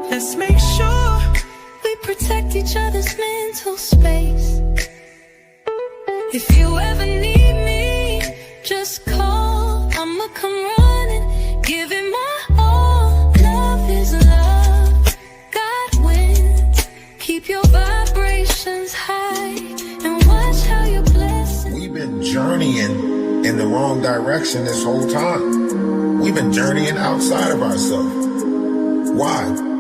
Let's make sure we protect each other's mental space. If you ever need me, just call. I'ma come running, give it my all. Love is love, God wins. Keep your vibrations high and watch how your blessings. We've been journeying in the wrong direction this whole time. We've been journeying outside of ourselves. Why?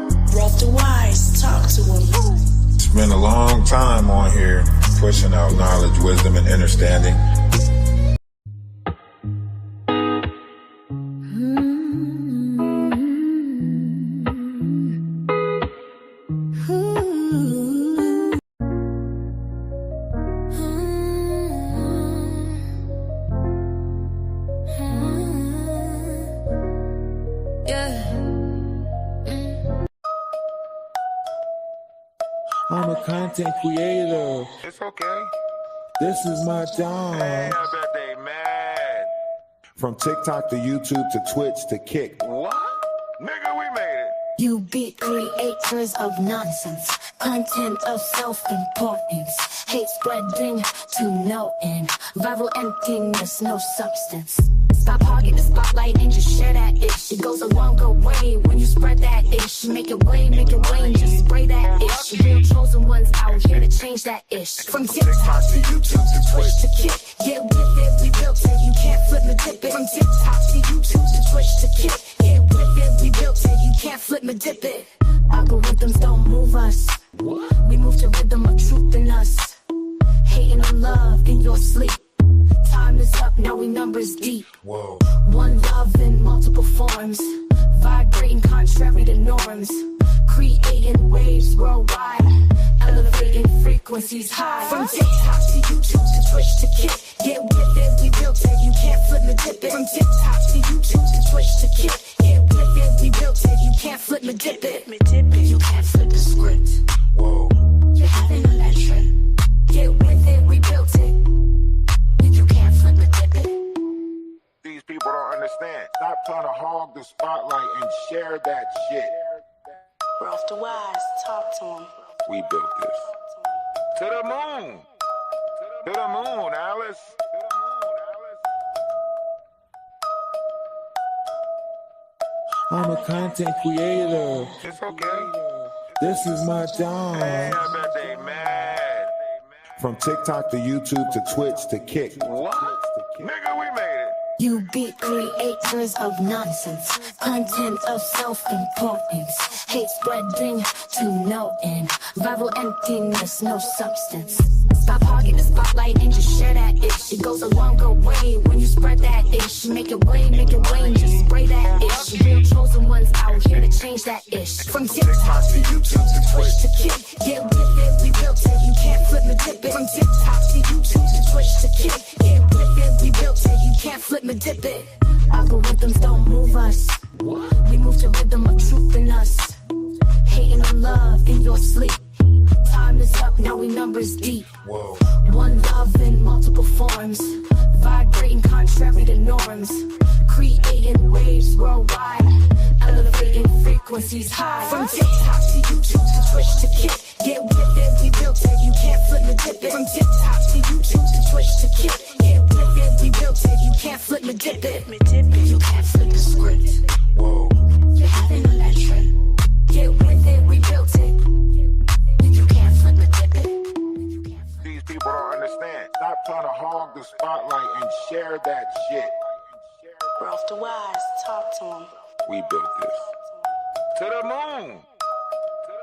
DaWise, talk to him. Spent a long time on here pushing out knowledge, wisdom, and understanding. I'm a content creator. It's okay. This is my job. Hey, I bet they mad. From TikTok to YouTube to Twitch to Kick. What? Nigga, we made it. You be creators of nonsense, content of self-importance, hate spreading to no end, viral emptiness, no substance. Stop hogging the spotlight and just share that ish. It goes a longer way when you spread that ish. Make it rain, just spray that ish. Real chosen ones out here to change that ish. From TikTok to YouTube to Twitch to Kick, get with it, we built it, you can't flip me dip it. From TikTok to YouTube to Twitch to Kick, get with it, we built it, you can't flip me dip it. Algorithms don't move us, we move to rhythm of truth in us. Hating on love in your sleep. Time is up, now we numbers deep. Whoa. One love in multiple forms, vibrating contrary to norms, creating waves worldwide, elevating frequencies high. From TikTok to YouTube to Twitch to Kick, get with it, we built it, you can't flip me dip it. From TikTok to YouTube to Twitch to Kick, get with it, we built it, you can't flip me dip it. You can't flip the script. Whoa. You haven't on that trend. Get with it, we built it. You can't flip me dip it. These people don't understand. Stop trying to hog the spotlight and share that shit. DaWise, talk to him. We built this. To the moon. To the moon, Alice. I'm a content creator. It's okay. This is my job. Hey, I bet they mad. From TikTok to YouTube to Twitch to Kick. What? Nigga, we made it. You be creators of nonsense, content of self-importance, hate spreading to no end, viral emptiness, no substance. Stop hogging the spotlight and just share that ish. It goes a longer way when you spread that ish. Make it rain, just spray that ish. Real chosen ones out here to change that ish. From TikTok to YouTube to Twitch to Kick, get with it, we built it, you can't flip me dip it. From TikTok to YouTube to Twitch to Kick, get with it, we built it, you can't flip me dip it. Algorithms don't move us, we move to rhythm of truth in us. Hating on love in your sleep. Time is up, now we numbers deep. Whoa. One love in multiple forms, vibrating contrary to norms, creating waves worldwide, elevating frequencies high. From TikTok to YouTube to Twitch to Kick, get with it, we built it, you can't flip me dip it. From TikTok to YouTube to Twitch to Kick, get with it, we built it, you can't flip me dip it. You can't flip the script. Whoa. You haven't on that trend. Get with it, we built it. You can't flip me dip it. These people don't understand. Stop trying to hog the spotlight and share that shit. DaWise, talk to him. We built this. To the moon.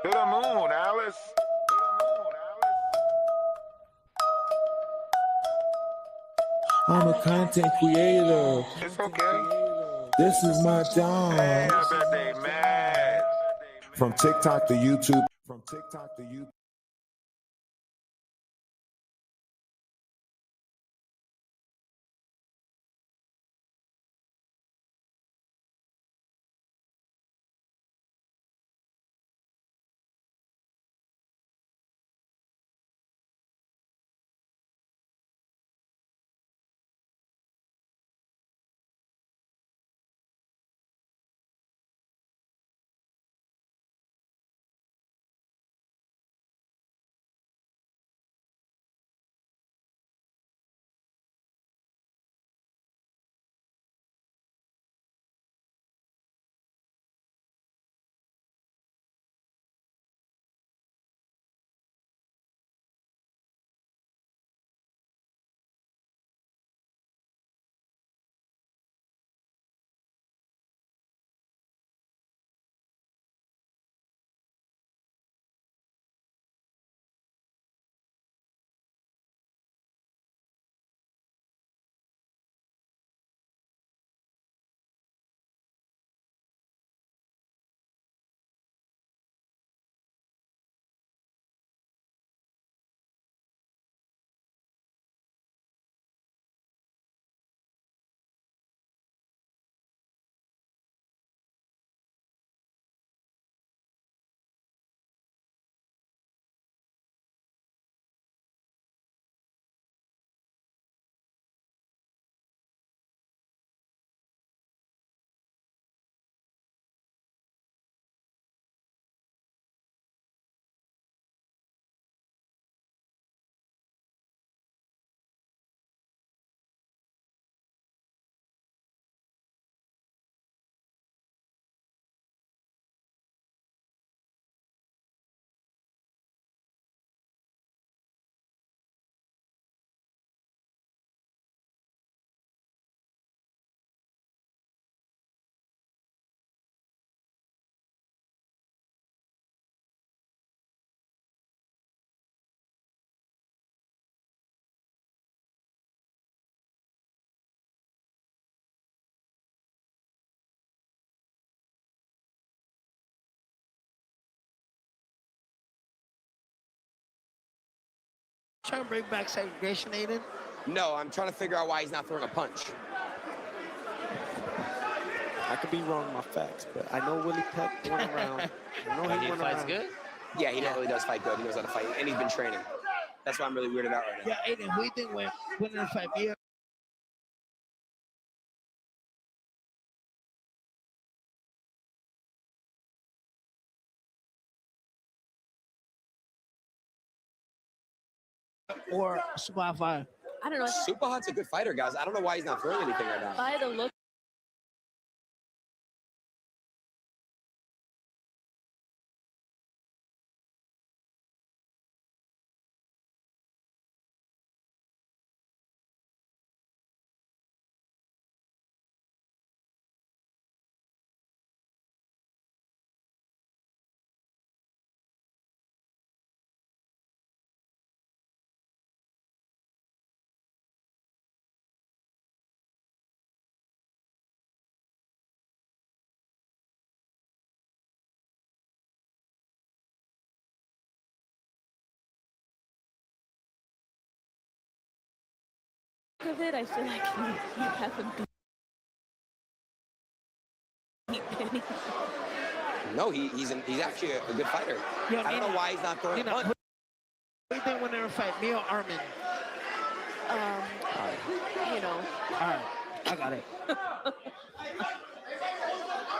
To the moon, Alice. I'm a content creator. It's okay. This is my job. Hey, I bet they mad. From TikTok to YouTube. From TikTok to YouTube. Trying to bring back segregation, Aiden. No, I'm trying to figure out why he's not throwing a punch. I could be wrong on my facts, but I know Willie Peck went around. I know he went fights around. good. Yeah, he really does fight good. He knows how to fight, and he's been training. That's why I'm really weirded out right now. Yeah, Aiden, who do you think went winning the fight? Me or Spotify? I don't know. Super Hot's a good fighter, guys. I don't know why he's not throwing anything right now. By the look. Of it, I feel like you haven't beat Penny. No, he's actually a good fighter. Yeah, I don't know why he's not throwing a punch. Who do you think won their fight? Me or Armin? You know. All right, I got it.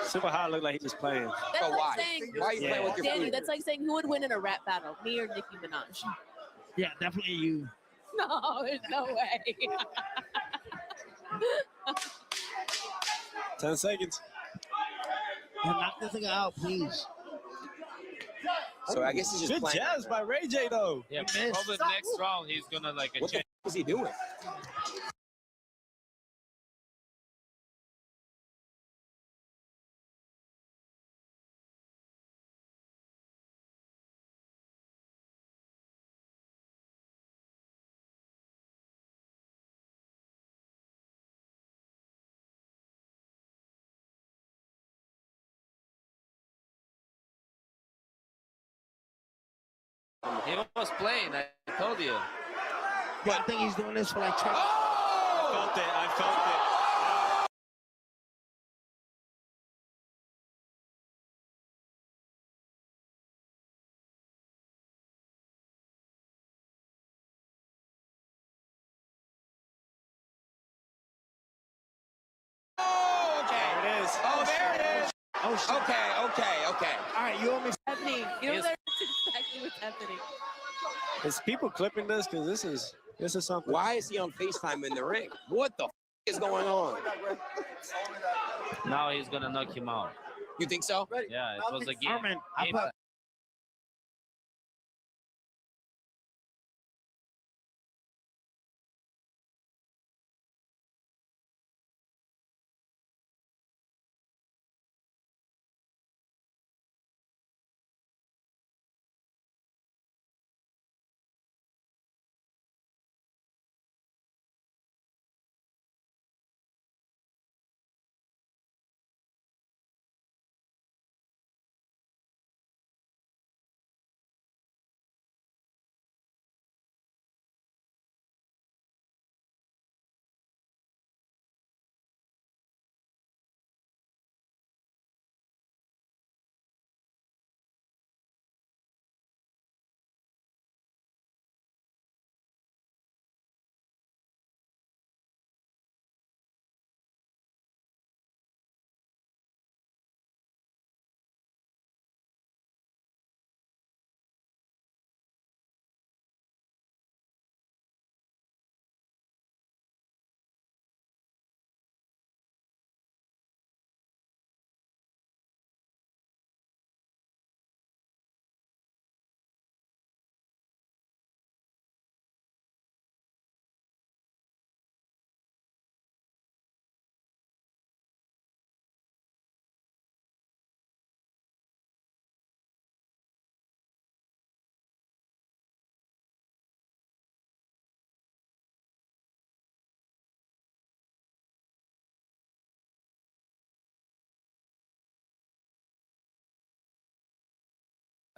Super Hot looked like he was playing. That's So like why? saying, Why are you playing with your Danny, food? that's like saying who would win in a rap battle, me or Nicki Minaj? Yeah, definitely you. No, there's no way. 10 seconds. Now knock this thing out, please. So I guess he's just Good playing. jabs by Ray J, though. Yeah, He missed. probably next round he's gonna like What the change. f is he doing? He was playing. I told you. Yeah, I think he's doing this for like 10. I felt it. I felt it. Oh, okay. There it is. Oh, there it is. Oh, shit. Okay. All right, you owe me. Happening. You know Yes. that's exactly what's happening. Is people clipping this? Because this is something. Why is he on FaceTime in the ring? What the f is going on? Now he's gonna knock him out. You think so? Yeah, it was a game. Armin, I game put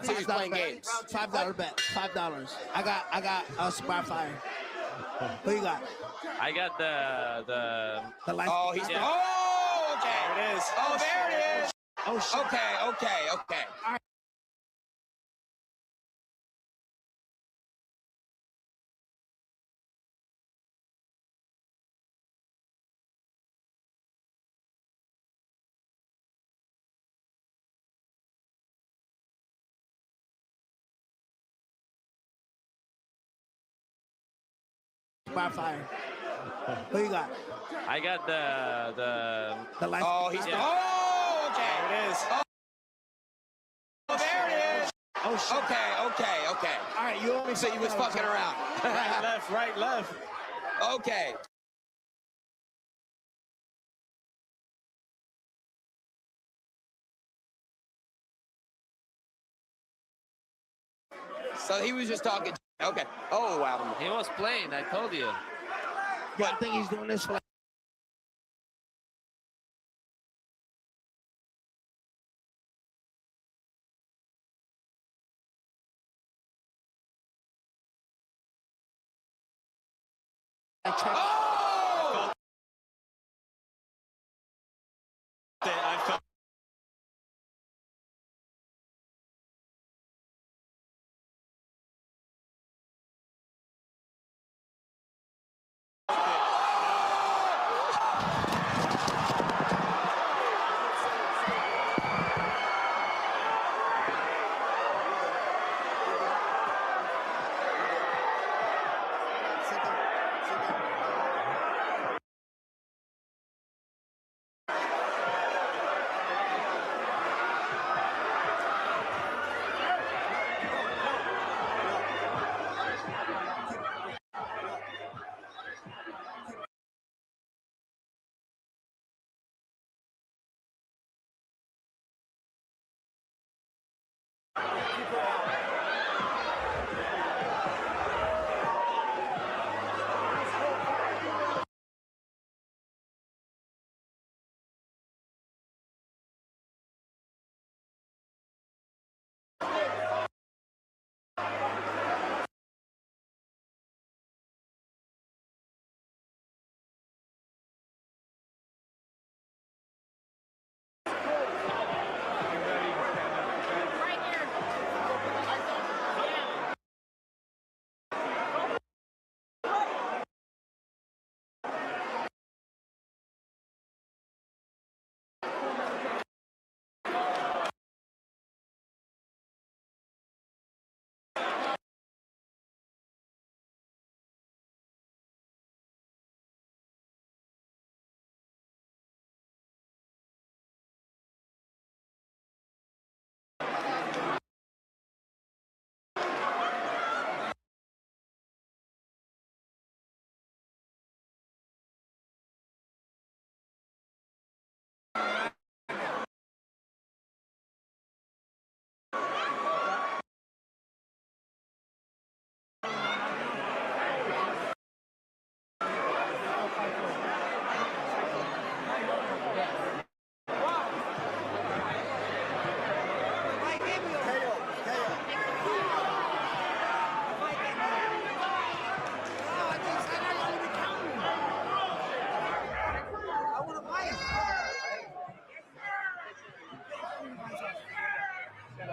So he's playing games. $5 bet. $5. I got a Spy Fire. Who you got? I got The life. Oh, he's. Yeah. Oh, okay. There it is. Oh, there it is. Oh shit. Okay. Spy Fire. Who you got? I got The life. Oh, he's. Yeah. Oh, okay. There it is. Oh, there it is. Oh shit. Okay. All right, you only So you was fucking around. Right, left. Okay. So he was just talking. Okay. Oh, wow. He was playing. I told you. Yeah, I think he's doing this for like. Oh! I felt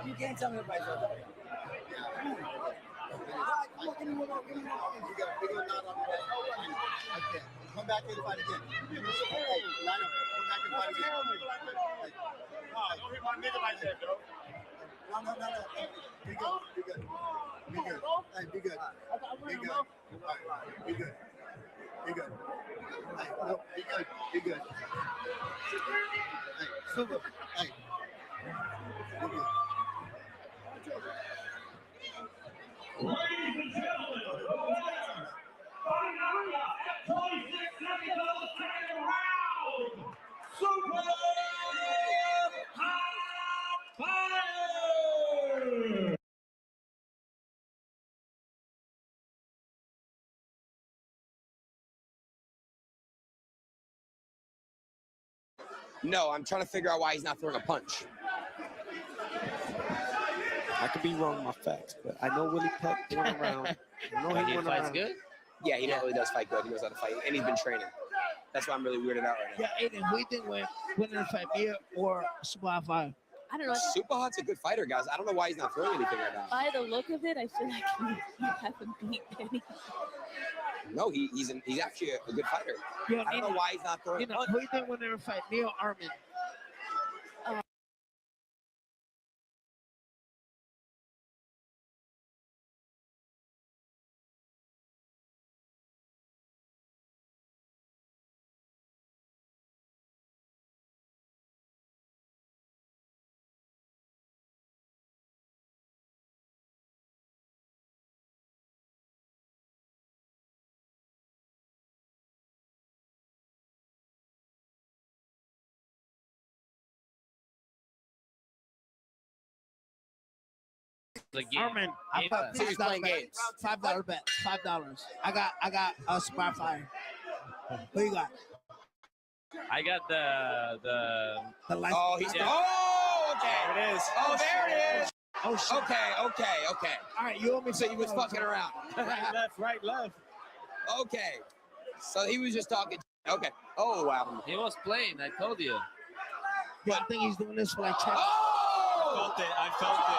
You can't tell me if I said that. Come back and fight again. Hey, line up. Come back and fight again. No, don't hit my nigga like that, bro. No. Be good. Be good. Hey, be good. Be good. All right, be good. Be good. Hey, no, be good. Be good. Hey, super. Hey. Be good. Ladies and gentlemen, fighting out at 26 seconds of the second round, Super Hot Fire! No, I'm trying to figure out why he's not throwing a punch. I could be wrong on my facts, but I know Willie Peck won a round. I know he He won a fights round. good. Yeah, he really does fight good. He knows how to fight, and he's been training. That's why I'm really weirded out right now. Yeah, Aiden, who do you think will win in a fight, me or Super Five? I don't know. Super Hot's a good fighter, guys. I don't know why he's not throwing anything right now. By the look of it, I feel like you haven't beat Penny. No, he's actually a good fighter. Yeah, I don't know why he's not throwing. You know, who do you think will never fight, me or Armin? The game. Armin, I put So he's playing games. $5 bet, $5. I got a Super Five. Who you got? I got The light. Oh, he's. Yeah. Oh, okay. There it is. Oh, there it is. Oh shit. Okay. All right, you owe me. So he was fucking around. Right, left. Okay. So he was just talking. Okay. Oh, wow. he was playing. I told you. Yeah, I think he's doing this for like check. Oh! I felt it.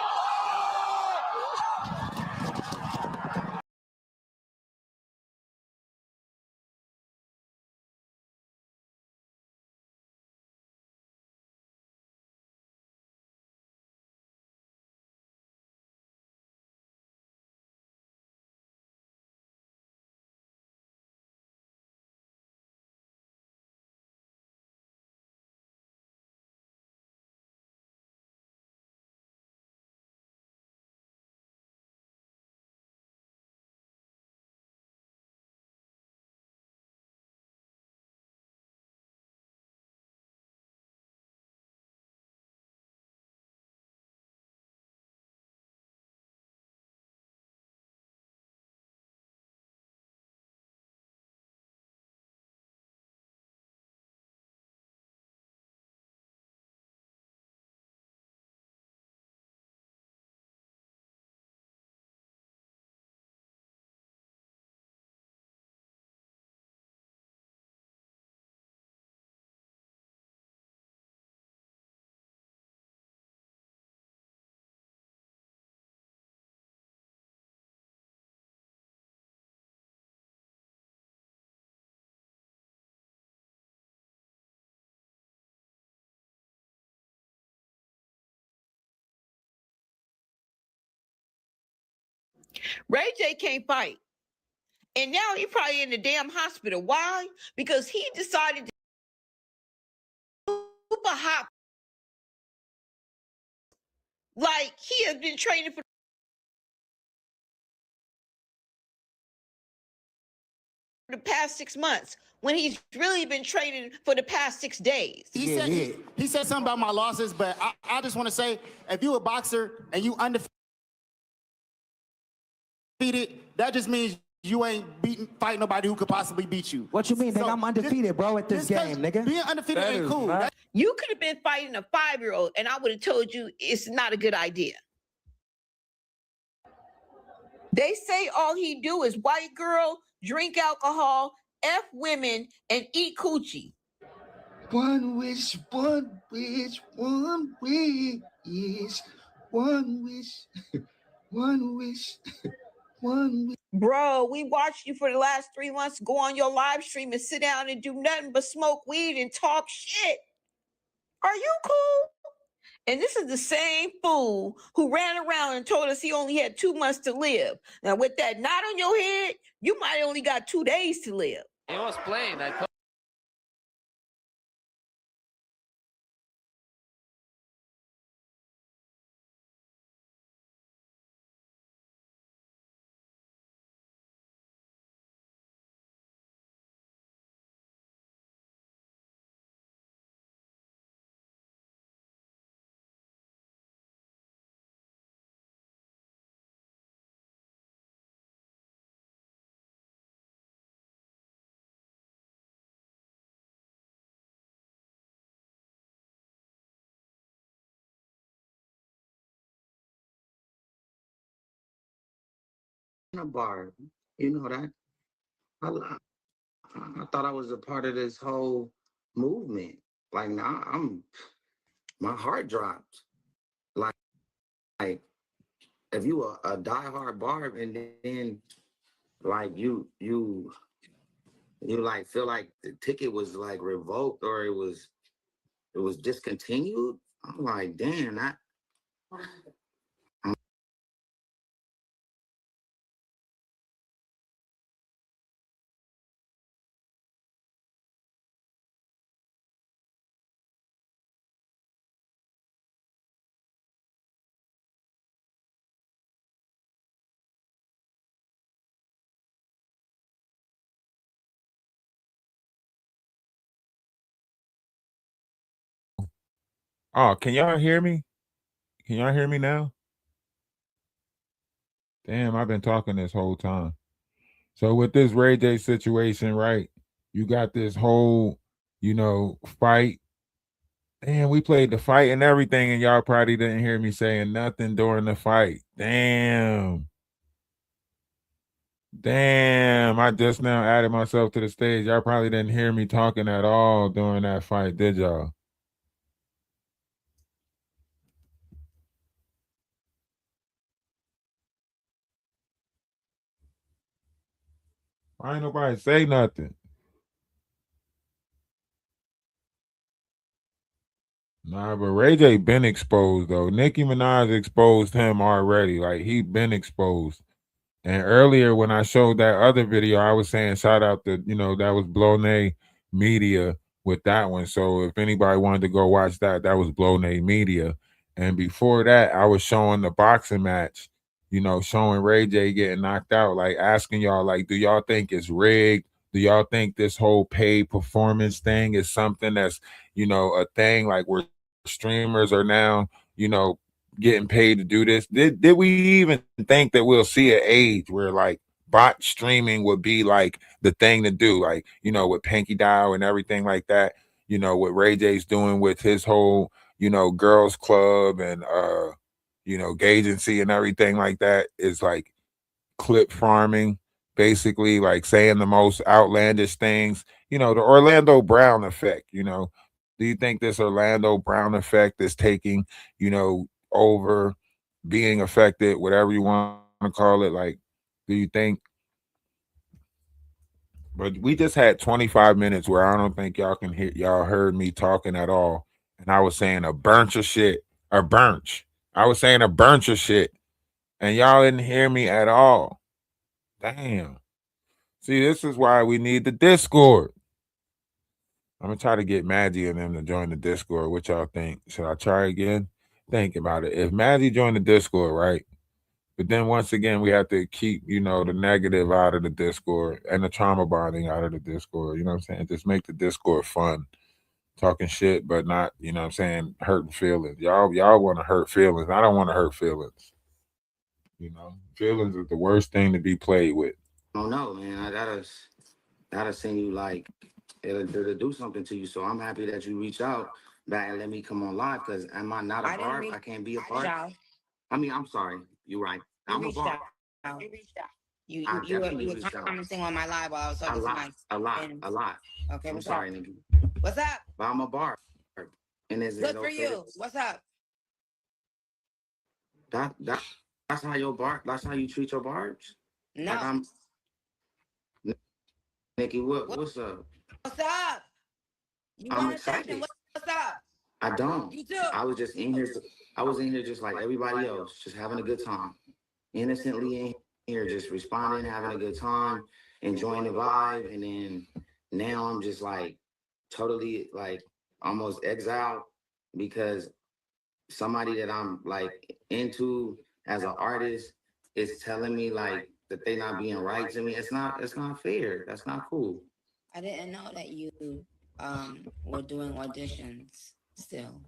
Ray J can't fight. And now he's probably in the damn hospital. Why? Because he decided to super hot. Like he has been training for the past 6 months when he's really been training for the past 6 days. He said something about my losses, but I just want to say, if you a boxer and you undefeated, that just means you ain't fighting nobody who could possibly beat you. What you mean, nigga? I'm undefeated, bro, at this game, nigga. Being undefeated ain't cool. You could have been fighting a 5-year-old, and I would have told you it's not a good idea. They say all he do is white girl, drink alcohol, F women, and eat coochie. One wish, one wish, one wish, one wish, one wish, one wish. Bro, we watched you for the last 3 months go on your live stream and sit down and do nothing but smoke weed and talk shit. Are you cool? And this is the same fool who ran around and told us he only had 2 months to live. Now, with that knot on your head, you might only got 2 days to live. He was playing. I told a bar. You know that. I thought I was a part of this whole movement. Like now, my heart dropped. Like if you a diehard Barb and then like you like feel like the ticket was like revoked or it was discontinued. I'm like, damn, that. Oh, can y'all hear me? Can y'all hear me now? Damn, I've been talking this whole time. So with this Ray J situation, right? You got this whole, fight. Damn, we played the fight and everything, and y'all probably didn't hear me saying nothing during the fight. Damn. Damn, I just now added myself to the stage. Y'all probably didn't hear me talking at all during that fight, did y'all? Why ain't nobody say nothing? Nah, but Ray J been exposed though. Nicki Minaj exposed him already. Like he been exposed. And earlier when I showed that other video, I was saying shout out to, that was Blonay Media with that one. So if anybody wanted to go watch that, that was Blonay Media. And before that, I was showing the boxing match, showing Ray J getting knocked out, like asking y'all, like, do y'all think it's rigged? Do y'all think this whole paid performance thing is something that's, a thing like where streamers are now, getting paid to do this? Did we even think that we'll see an age where like bot streaming would be like the thing to do? Like, with Pinky Dow and everything like that, what Ray J's doing with his whole, girls club and Gagency and everything like that is like clip farming, basically like saying the most outlandish things, the Orlando Brown effect, do you think this Orlando Brown effect is taking, over, being affected, whatever you want to call it? Like, do you think? But we just had 25 minutes where I don't think y'all can hear, y'all heard me talking at all. And I was saying a bunch of shit, a bunch. I was saying a bunch of shit. And y'all didn't hear me at all. Damn. See, this is why we need the Discord. I'm gonna try to get Maggie and them to join the Discord. What y'all think? Should I try again? Think about it. If Maggie joined the Discord, right? But then once again, we have to keep, the negative out of the Discord and the trauma bonding out of the Discord. You know what I'm saying? Just make the Discord fun. Talking shit, but not, hurting feelings. Y'all want to hurt feelings. I don't want to hurt feelings. Feelings is the worst thing to be played with. Oh no, man. I gotta send you like it'll do something to you. So I'm happy that you reach out back and let me come on live because am I not a Barb? I can't be a Barb. I mean, I'm sorry. You're right. I'm a Barb. You reached out. You were commenting on my live while I was talking to my a lot. Okay, I'm what's sorry, up? nigga. What's up? But I'm a Barb. And is Good for you. What's up? That's how your Barb. That's how you treat your Barbs. No. Like I'm. Nikki, what's up? What's up? You I'm want excited. attention? What's up? I don't. You too. I was just in here. I was in here just like everybody else, just having a good time, innocently in here, just responding, having a good time, enjoying the vibe, and then now I'm just like totally like almost exiled because somebody that I'm like into as an artist is telling me like that they not being right to me. It's not fair. That's not cool. I didn't know that you were doing auditions still.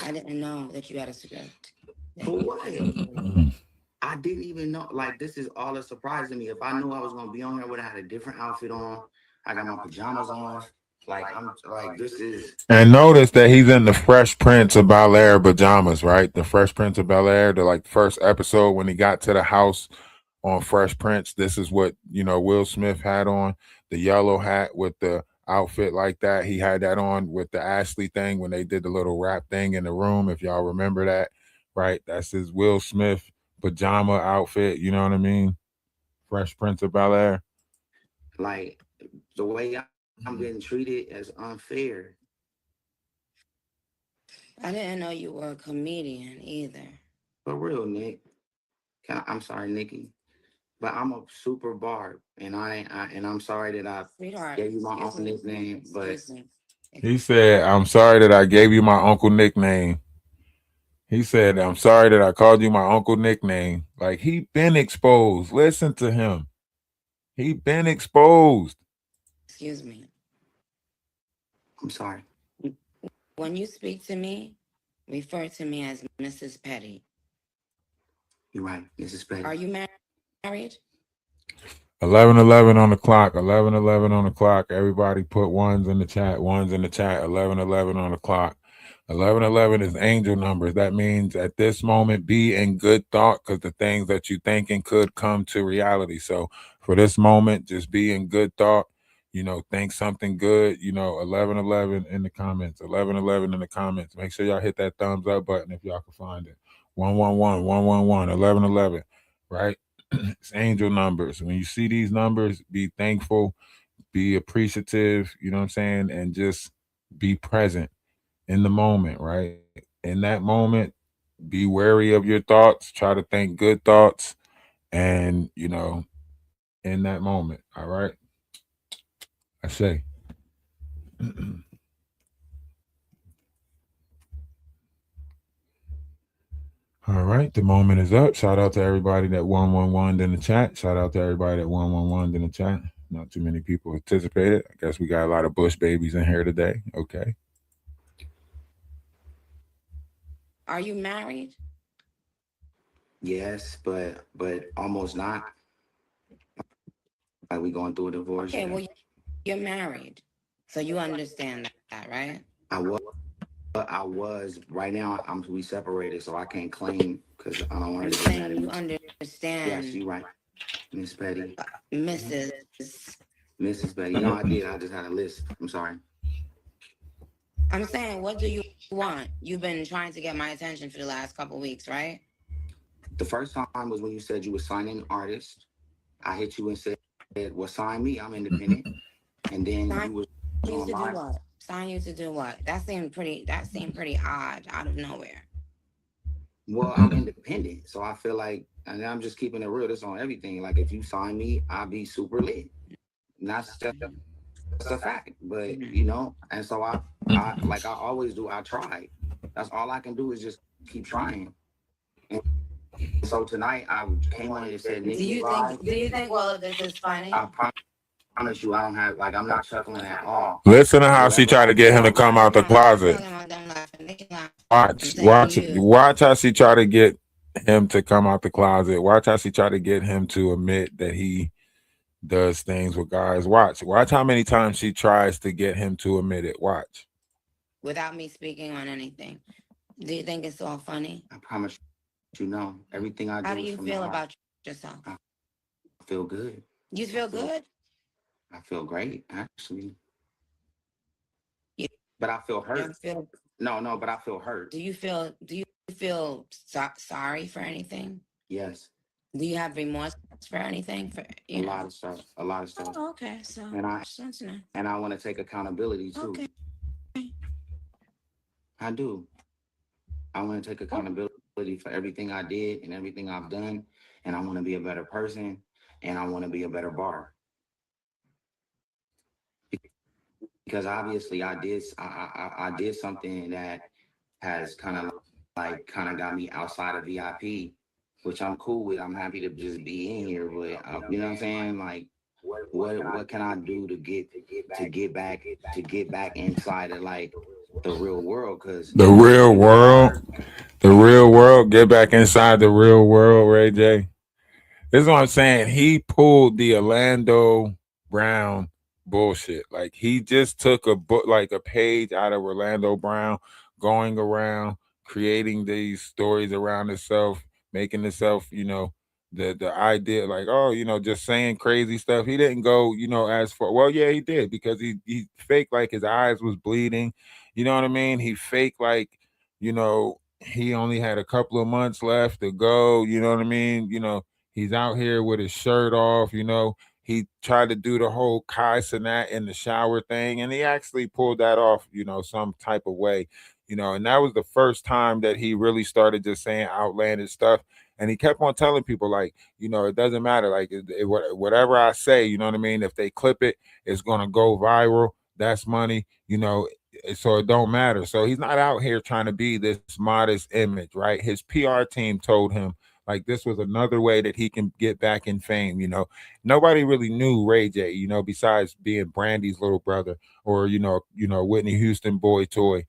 I didn't know that you had a script. For what? I didn't even know. Like, this is all a surprise to me. If I knew I was gonna be on here, I would have had a different outfit on. I got my pajamas on. Like, I'm like, this is. And notice that he's in the Fresh Prince of Bel-Air pajamas, right? The Fresh Prince of Bel-Air, the like first episode when he got to the house on Fresh Prince. This is what, Will Smith had on, the yellow hat with the outfit like that. He had that on with the Ashley thing when they did the little rap thing in the room, if y'all remember that, right? That's his Will Smith pajama outfit, you know what I mean? Fresh Prince of Bel-Air. Like, the way I'm getting treated is unfair. I didn't know you were a comedian either. For real, Nick. I'm sorry, Nikki, but I'm a super barb, and I'm sorry that I Sweetheart, gave you my excuse own me. nickname, but Excuse me. He said, I'm sorry that I gave you my uncle nickname. He said, I'm sorry that I called you my uncle nickname. Like, he been exposed. Listen to him. He been exposed. Excuse me. I'm sorry. When you speak to me, refer to me as Mrs. Petty. You're right, Mrs. Petty. Are you married? 11:11 on the clock. 11:11 on the clock. Everybody put ones in the chat. Ones in the chat. 11:11 on the clock. 11:11 is angel numbers. That means at this moment, be in good thought, because the things that you thinking could come to reality. So for this moment, just be in good thought. Think something good. 11:11 in the comments. 11:11 in the comments. Make sure y'all hit that thumbs up button if y'all can find it. 111 111 11:11. Right. It's angel numbers. When you see these numbers, be thankful, be appreciative, you know what I'm saying? And just be present in the moment, right? In that moment, be wary of your thoughts, try to think good thoughts, and, in that moment, all right? I say. All right, the moment is up. Shout out to everybody that 111 in the chat. Shout out to everybody that 111 in the chat. Not too many people participated. I guess we got a lot of Bush babies in here today. Okay. Are you married? Yes, but almost not. Like, we going through a divorce. Okay, well, you're married. So you understand that, right? I was. Right now, we separated, so I can't claim because I don't want I'm to get mad saying at you me. understand. Yes, you're right, Miss Petty. Mrs. Petty. No, I did. I just had a list. I'm sorry. I'm saying, what do you want? You've been trying to get my attention for the last couple weeks, right? The first time was when you said you were signing an artist. I hit you and said, well, sign me. I'm independent. And then you was on live. What? Sign you to do what? That seemed pretty odd out of nowhere. Well, I'm independent, so I feel like, and I'm just keeping it real. This on everything. Like, if you sign me, I'll be super lit. And that's a fact. But and so I like I always do. I try. That's all I can do is just keep trying. And so tonight I came on and said, Nikki, Do you think all of this is funny? I promise you, I don't have I'm not chuckling at all. Listen to how she tried to get him to come out the closet. Watch how she tried to get him to come out the closet. Watch how she tried to get him to admit that he does things with guys. Watch how many times she tries to get him to admit it. Watch. Without me speaking on anything. Do you think it's all funny? I promise you, everything I do. How do you feel about yourself? I feel good. You feel good? I feel great, actually. But I feel hurt. No, but I feel hurt. Do you feel sorry for anything? Yes. Do you have remorse for anything? A lot of stuff. Oh, okay. So and I want to take accountability too. Okay. I do. I want to take accountability for everything I did and everything I've done, and I want to be a better person, and I want to be a better bar. Because obviously I did something that has kind of got me outside of VIP, which I'm cool with. I'm happy to just be in here, but you know what I'm saying? Like, what can I do to get back inside of like the real world? Because the real world, get back inside the real world, Ray J. This is what I'm saying. He pulled the Orlando Brown bullshit. Like, he just took a book, like a page out of Orlando Brown, going around creating these stories around himself, making himself, the idea, like, oh, just saying crazy stuff. He didn't go, as far. Well, yeah, he did, because he faked like his eyes was bleeding. You know what I mean? He faked like, he only had a couple of months left to go. You know what I mean? He's out here with his shirt off. He tried to do the whole Kai Cenat in the shower thing, and he actually pulled that off, some type of way. And that was the first time that he really started just saying outlandish stuff. And he kept on telling people, like, it doesn't matter. Like, whatever I say, you know what I mean? If they clip it, it's going to go viral. That's money, so it don't matter. So he's not out here trying to be this modest image, right? His PR team told him, like, this was another way that he can get back in fame. Nobody really knew Ray J, besides being Brandy's little brother, or Whitney Houston boy toy,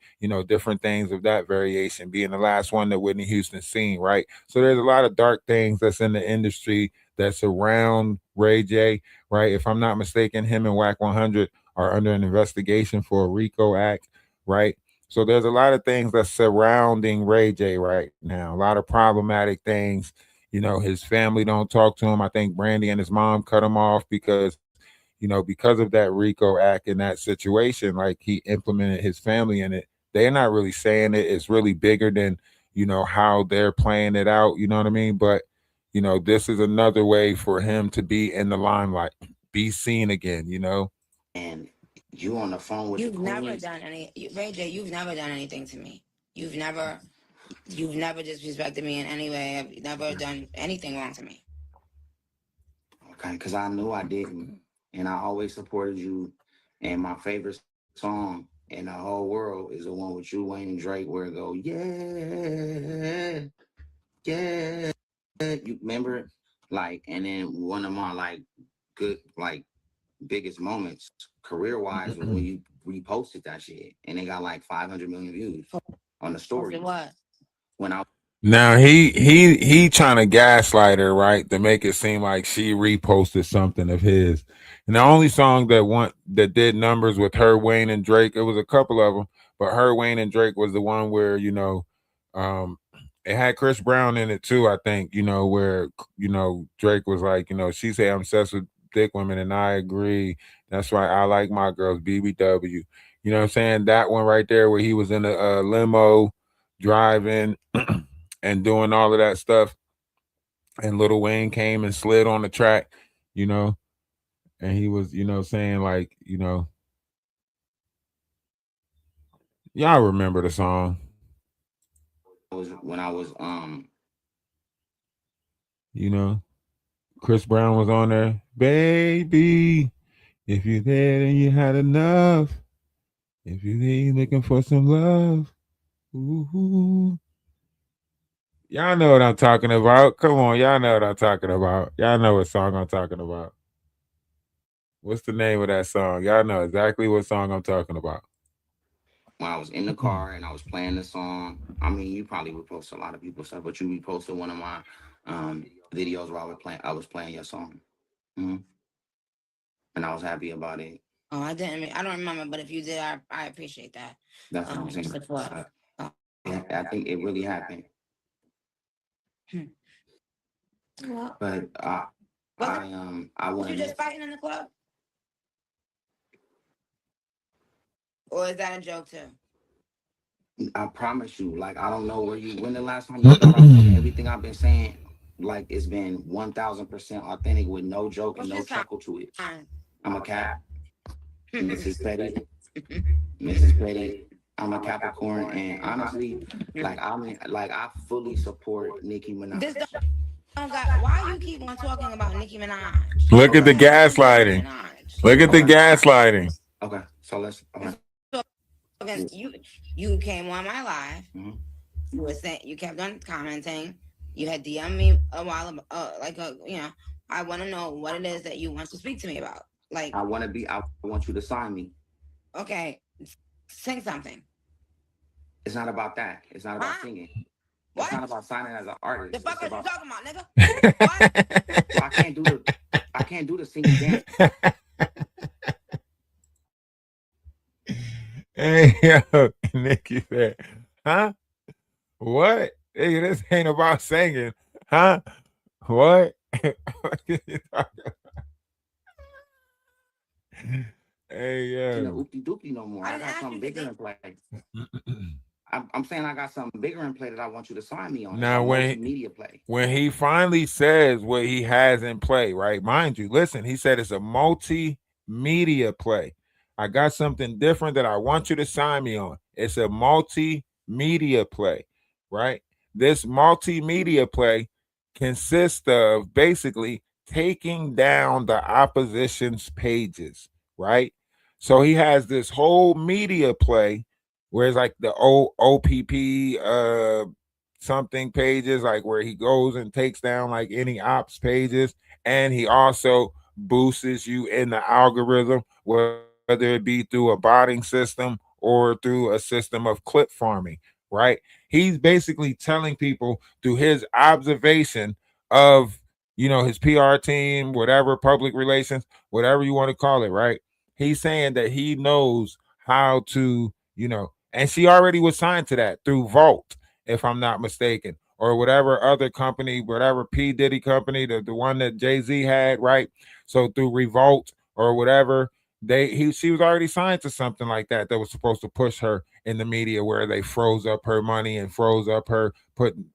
different things of that variation, being the last one that Whitney Houston seen, right? So there's a lot of dark things that's in the industry that's around Ray J, right? If I'm not mistaken, him and Whack 100 are under an investigation for a RICO act, right? So there's a lot of things that's surrounding Ray J right now, a lot of problematic things. His family don't talk to him. I think Brandy and his mom cut him off because of that RICO act in that situation. Like, he implemented his family in it. They're not really saying it. It's really bigger than, how they're playing it out. You know what I mean? But, this is another way for him to be in the limelight, be seen again, And you on the phone with You've the never queens. done Ray J, you've never done anything to me. You've never disrespected me in any way. You've never done anything wrong to me. Okay, because I knew I didn't. And I always supported you. And my favorite song in the whole world is the one with you, Wayne, and Drake, where it go, yeah, yeah. You remember it? Like, and then one of my, like, good, like, biggest moments career-wise was when you reposted that shit. And it got, like, 500 million views on the story. What? When I Now he trying to gaslight her, right, to make it seem like she reposted something of his. And the only song that did numbers with her, Wayne, and Drake, it was a couple of them, but her, Wayne, and Drake was the one where um, it had Chris Brown in it too. I think where Drake was like, she say I'm obsessed with thick women, and I agree. That's why I like my girls, BBW. You know what I'm saying? That one right there, where he was in a limo driving. And doing all of that stuff, and Lil Wayne came and slid on the track, and he was, saying, like, y'all remember the song? When I was Chris Brown was on there, baby. If you're there and you had enough, if you're there looking for some love, ooh. Y'all know what I'm talking about. Come on, y'all know what I'm talking about. Y'all know what song I'm talking about. What's the name of that song? Y'all know exactly what song I'm talking about. When I was in the car and I was playing the song, I mean, you probably repost a lot of people's stuff, but you reposted one of my videos where I was playing your song. Mm-hmm. And I was happy about it. Oh, I don't remember, but if you did, I appreciate that. That's what I'm saying. I think it really happened. Well, but I was want you just fighting in the club? Or is that a joke too? I promise you, like, I don't know when the last time you thought everything I've been saying, like, it's been 1000% authentic with no joke and no chuckle to it. I'm a cat. Mrs. Petty. Mrs. Petty. I'm a Capricorn, and honestly, like, I fully support Nicki Minaj. Why you keep on talking about Nicki Minaj? Look at the gaslighting. Look at the gaslighting. Okay, so let's. Okay, you came on my live. Mm-hmm. You were saying, you kept on commenting. You had DM'd me a while ago, I want to know what it is that you want to speak to me about. Like, I want you to sign me. Okay, sing something. It's not about that. It's not about singing. It's not about signing as an artist. The fuck are you talking about, nigga? What? So I can't do the singing dance. Hey, yo, Nikki said, huh? What? Hey, this ain't about singing. Huh? What? Hey, the yeah. oopty doopty no more. I got something bigger in play. I'm saying I got something bigger in play that I want you to sign me on. It's a Now, multimedia play. when he finally says what he has in play, right? Mind you, listen, he said it's a multimedia play. I got something different that I want you to sign me on. It's a multimedia play, right? This multimedia play consists of basically taking down the opposition's pages, right? So he has this whole media play where it's like the OPP something pages, like where he goes and takes down like any ops pages, and he also boosts you in the algorithm, whether it be through a botting system or through a system of clip farming, right? He's basically telling people through his observation of, you know, his PR team, whatever, public relations, whatever you want to call it, right? He's saying that he knows how to, you know, and she already was signed to that through Vault, if I'm not mistaken, or whatever other company, whatever P. Diddy company, the one that Jay-Z had, right? So through Revolt or whatever, she was already signed to something like that that was supposed to push her in the media, where they froze up her money and froze up her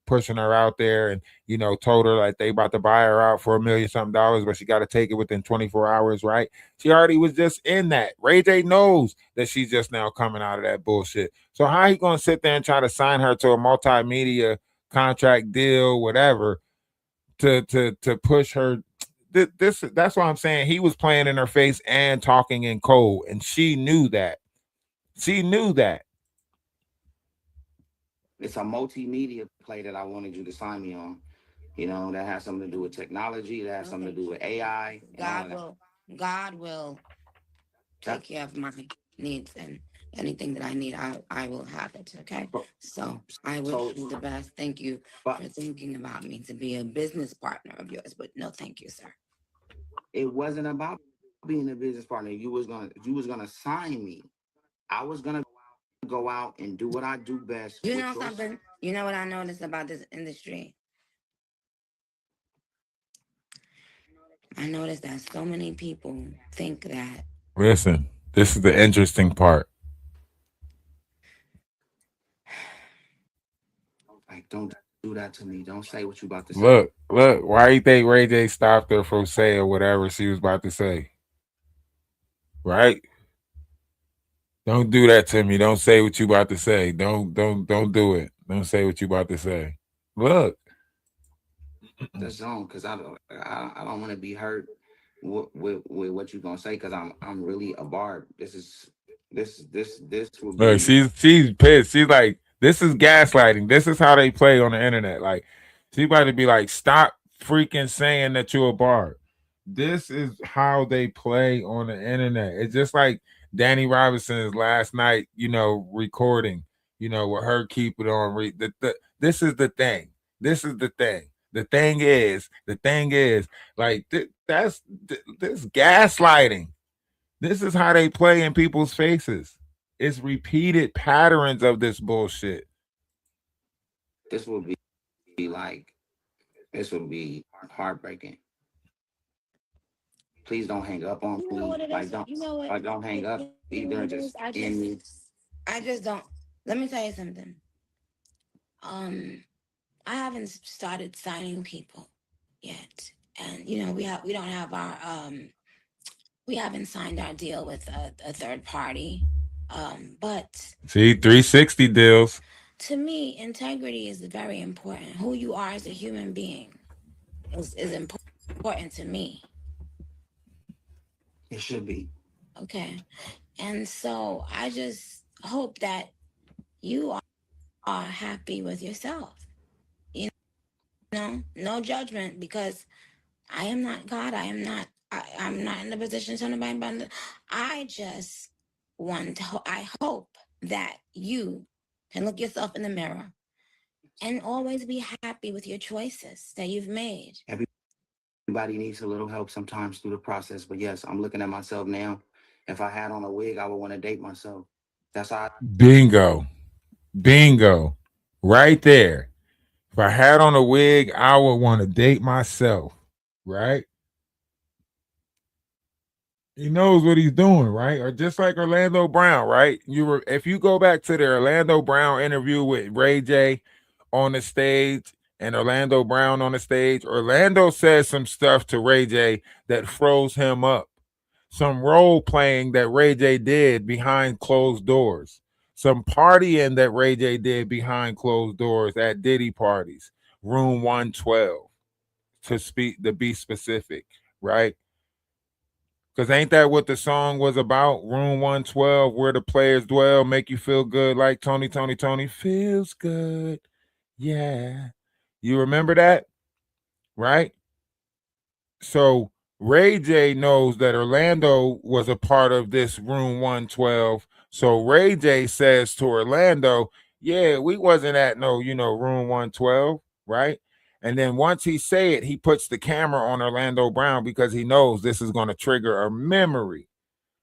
pushing her out there, and, you know, told her like they about to buy her out for $1 million something, but she got to take it within 24 hours, right? She already was just in that. Ray J knows that she's just now coming out of that bullshit. So how he gonna sit there and try to sign her to a multimedia contract deal, whatever, to push her? That's why I'm saying he was playing in her face and talking in code, and she knew that. She knew that. It's a multimedia play that I wanted you to sign me on. You know, that has something to do with technology, that has something to do with AI. God will take care of my needs, and anything that I need, I will have it. Okay. So I wish you the best. Thank you for thinking about me to be a business partner of yours, but no, thank you, sir. It wasn't about being a business partner. You was gonna sign me. I was gonna go out and do what I do best. You know something? You know what I noticed about this industry? I noticed that so many people think that. Listen, this is the interesting part. Like, don't do that to me. Don't say what you about to say. Look. Why you think Ray J stopped her from saying whatever she was about to say? Right? Don't do that to me. Don't say what you about to say. Don't do it. Don't say what you about to say. Look. The zone, because I don't want to be hurt with what you gonna say, because I'm really a barb. This will be. Look, she's pissed. She's like, this is gaslighting. This is how they play on the internet. Like, she about to be like, stop freaking saying that you're a barb. This is how they play on the internet. It's just like Danny Robinson's last night, you know, recording, you know, with her keep it on. This is the thing. This is the thing. The thing is, like, this gaslighting. This is how they play in people's faces. It's repeated patterns of this bullshit. This will be heartbreaking. Please don't hang up on me. Don't hang up. Either just end me. I just don't. Let me tell you something. I haven't started signing people yet, and you know we don't have our we haven't signed our deal with a third party. But see, 360 deals. To me, integrity is very important. Who you are as a human being is important to me. It should be. Okay. And so I just hope that you are happy with yourself. You know, no judgment, because I am not God. I'm not in the position to nobody, but I just I hope that you can look yourself in the mirror and always be happy with your choices that you've made. Everybody needs a little help sometimes through the process, but yes, I'm looking at myself now. If I had on a wig, I would want to date myself. That's how. Bingo. Right there. If I had on a wig, I would want to date myself. right? He knows what he's doing, right? Or just like Orlando Brown, right? If you go back to the Orlando Brown interview with Ray J on the stage and Orlando Brown on the stage, Orlando says some stuff to Ray J that froze him up. Some role playing that Ray J did behind closed doors. Some partying that Ray J did behind closed doors at Diddy parties, room 112, to be specific, right? Because ain't that what the song was about? Room 112, where the players dwell, make you feel good like Tony, Tony, Tony. Feels good. Yeah. You remember that? Right? So Ray J knows that Orlando was a part of this room 112. So Ray J says to Orlando, yeah, we wasn't at no, room 112, right? And then once he say it, he puts the camera on Orlando Brown because he knows this is going to trigger a memory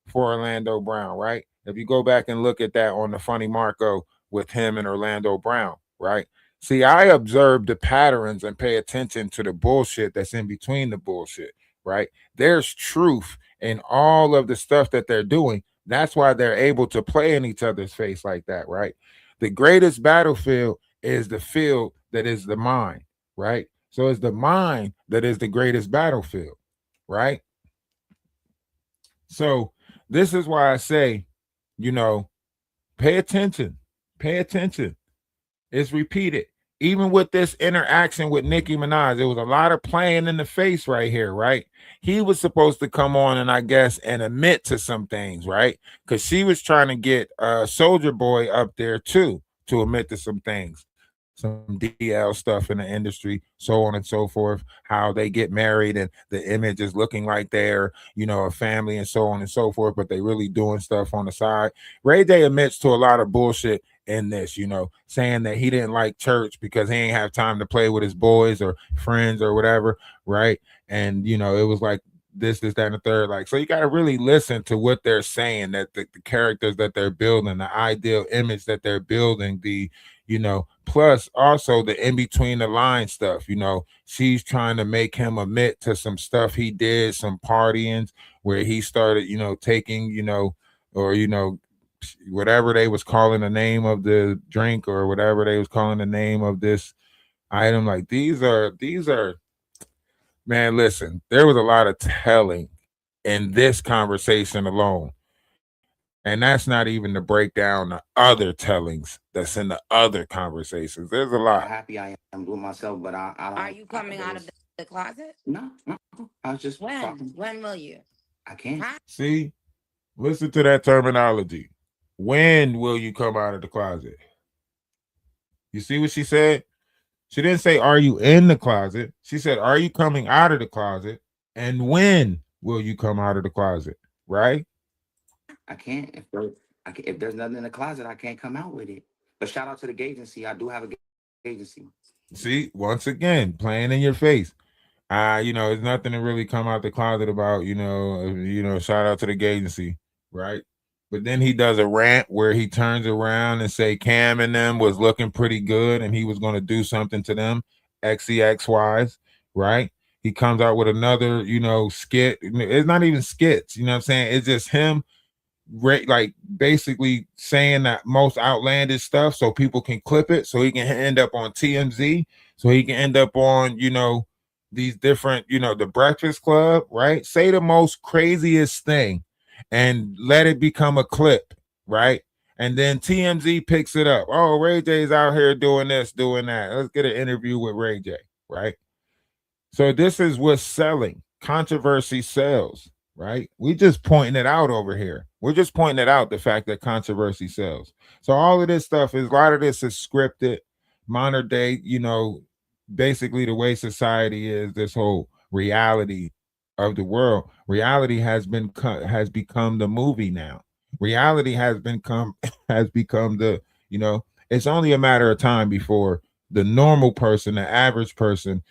for Orlando Brown, right? If you go back and look at that on the Funny Marco with him and Orlando Brown, right? See, I observe the patterns and pay attention to the bullshit that's in between the bullshit, right? There's truth in all of the stuff that they're doing. That's why they're able to play in each other's face like that, right? The greatest battlefield is the field that is the mind, right? So it's the mind that is the greatest battlefield, right? So this is why I say, pay attention. Pay attention. It's repeated. Even with this interaction with Nicki Minaj, there was a lot of playing in the face right here, right? He was supposed to come on and I guess and admit to some things, right? Because she was trying to get Soldier Boy up there too to admit to some things, some DL stuff in the industry, so on and so forth, how they get married and the image is looking like they're, a family and so on and so forth, but they really doing stuff on the side. Ray J admits to a lot of bullshit in this, saying that he didn't like church because he ain't have time to play with his boys or friends or whatever, right? And, it was like this, that, and the third. Like, so you got to really listen to what they're saying, that the characters that they're building, the ideal image that they're building, plus also the in between the line stuff. She's trying to make him admit to some stuff he did, some partying where he started, taking, or, whatever they was calling the name of the drink or whatever they was calling the name of this item. Like these are, man, listen, there was a lot of telling in this conversation alone. And that's not even to break down the other tellings that's in the other conversations. There's a lot. How happy I am with myself, but I don't. Are you coming out of the closet? No, I was just when? talking. When will you? I can't. See, listen to that terminology. When will you come out of the closet? You see what she said? She didn't say, are you in the closet? She said, are you coming out of the closet? And when will you come out of the closet? Right? I can't. If there's nothing in the closet, I can't come out with it. But shout out to the agency. I do have a agency. See, once again, playing in your face. There's nothing to really come out the closet about, shout out to the agency, right? But then he does a rant where he turns around and say Cam and them was looking pretty good and he was going to do something to them, XEXYs, right? He comes out with another, skit. It's not even skits, you know what I'm saying? It's just him like basically saying that most outlandish stuff so people can clip it so he can end up on TMZ, so he can end up on, these different, the Breakfast Club, right? Say the most craziest thing and let it become a clip, right? And then TMZ picks it up. Oh, Ray J's out here doing this, doing that. Let's get an interview with Ray J, right? So this is what's selling. Controversy sells, right? We just pointing it out over here. We're just pointing it out, the fact that controversy sells. So all of this stuff a lot of this is scripted, modern day, basically the way society is, this whole reality of the world. Reality has become the movie now. Reality has become the, it's only a matter of time before the normal person, the average person,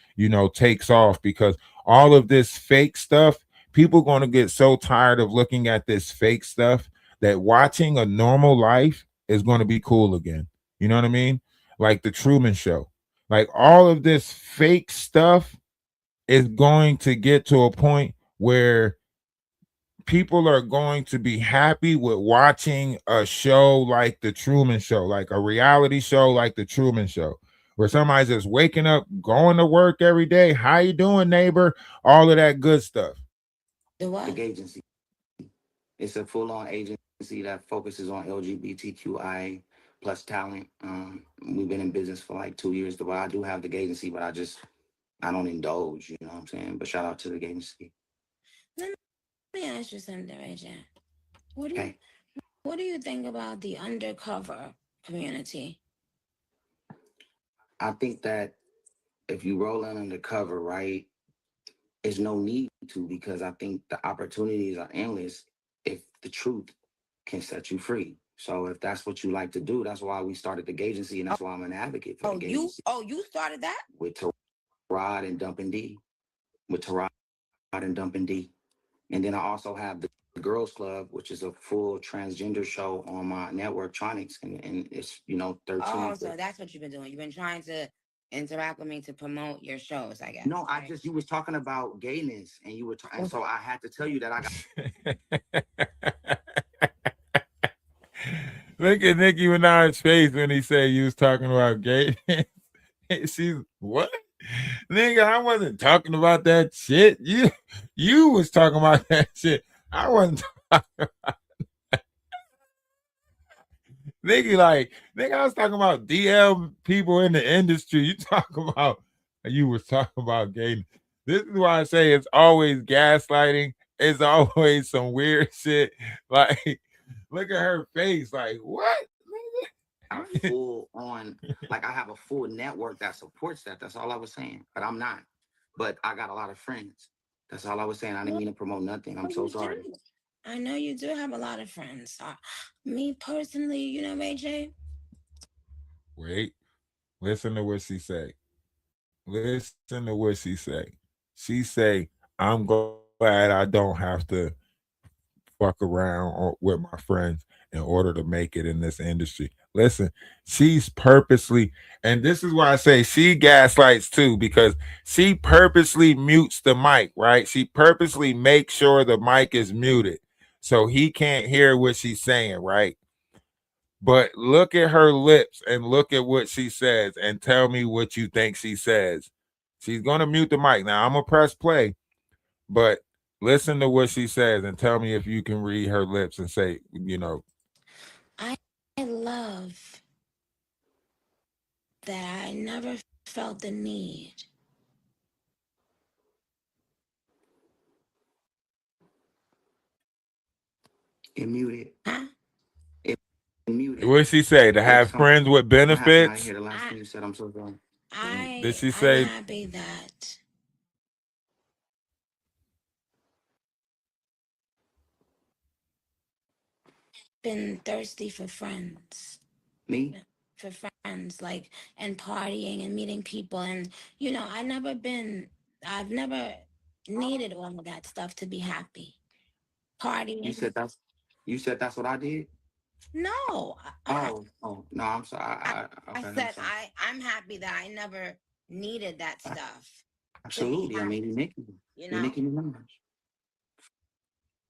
takes off, because all of this fake stuff, people going to get so tired of looking at this fake stuff that watching a normal life is going to be cool again. You know what I mean? Like the Truman Show. Like all of this fake stuff is going to get to a point where people are going to be happy with watching a show like the Truman Show, like a reality show like the Truman Show, where somebody's just waking up, going to work every day. How you doing, neighbor? All of that good stuff. The what? The agency. It's a full-on agency that focuses on LGBTQI plus talent. We've been in business for like 2 years. Well, I do have the agency, but I don't indulge, you know what I'm saying? But shout out to the agency. Let me ask you something, AJ. What do you think about the undercover community? I think that if you roll in undercover, right, there's no need to, because I think the opportunities are endless if the truth can set you free. So if that's what you like to do, that's why we started the agency, and that's why I'm an advocate for the agency. You started that? With Tarod and Dumpin' D. With Tarod and Dumpin' D. And then I also have the Girls Club, which is a full transgender show on my network, Tronics, and it's 13. Oh, so that's what you've been doing. You've been trying to interact with me to promote your shows, I guess. No, you was talking about gayness, and you were and so I had to tell you that I got. Look at Nicki Minaj's face when he said you was talking about gay. She's what? Nigga, I wasn't talking about that shit. You was talking about that shit. I wasn't talking about that. Nigga, I was talking about DL people in the industry. You was talking about gay. This is why I say it's always gaslighting. It's always some weird shit. Like, look at her face. Like, what? I'm full on, like I have a full network that supports that. That's all I was saying. But I'm not. But I got a lot of friends. That's all I was saying. I didn't mean to promote nothing. I'm so sorry. I know you do have a lot of friends. Me personally, AJ. Wait, listen to what she say. Listen to what she say. She say, I'm glad I don't have to fuck around with my friends in order to make it in this industry. Listen, she's purposely, and this is why I say she gaslights too, because she purposely mutes the mic, right? She purposely makes sure the mic is muted so he can't hear what she's saying, right? But look at her lips and look at what she says and tell me what you think she says. She's going to mute the mic. Now, I'm going to press play, but listen to what she says and tell me if you can read her lips and say, I love that I never felt the need. It muted. Huh? It muted. What did she say? To have friends with benefits? I hear the last thing you said. I'm so sorry. Did she say? I'm happy that been thirsty for friends. Me? For friends, like, and partying and meeting people. And, I've never needed all of that stuff to be happy. Partying. You said that's what I did? No. No, I'm sorry. I said I'm happy that I never needed that stuff. Absolutely. I mean, you're Nicki Minaj.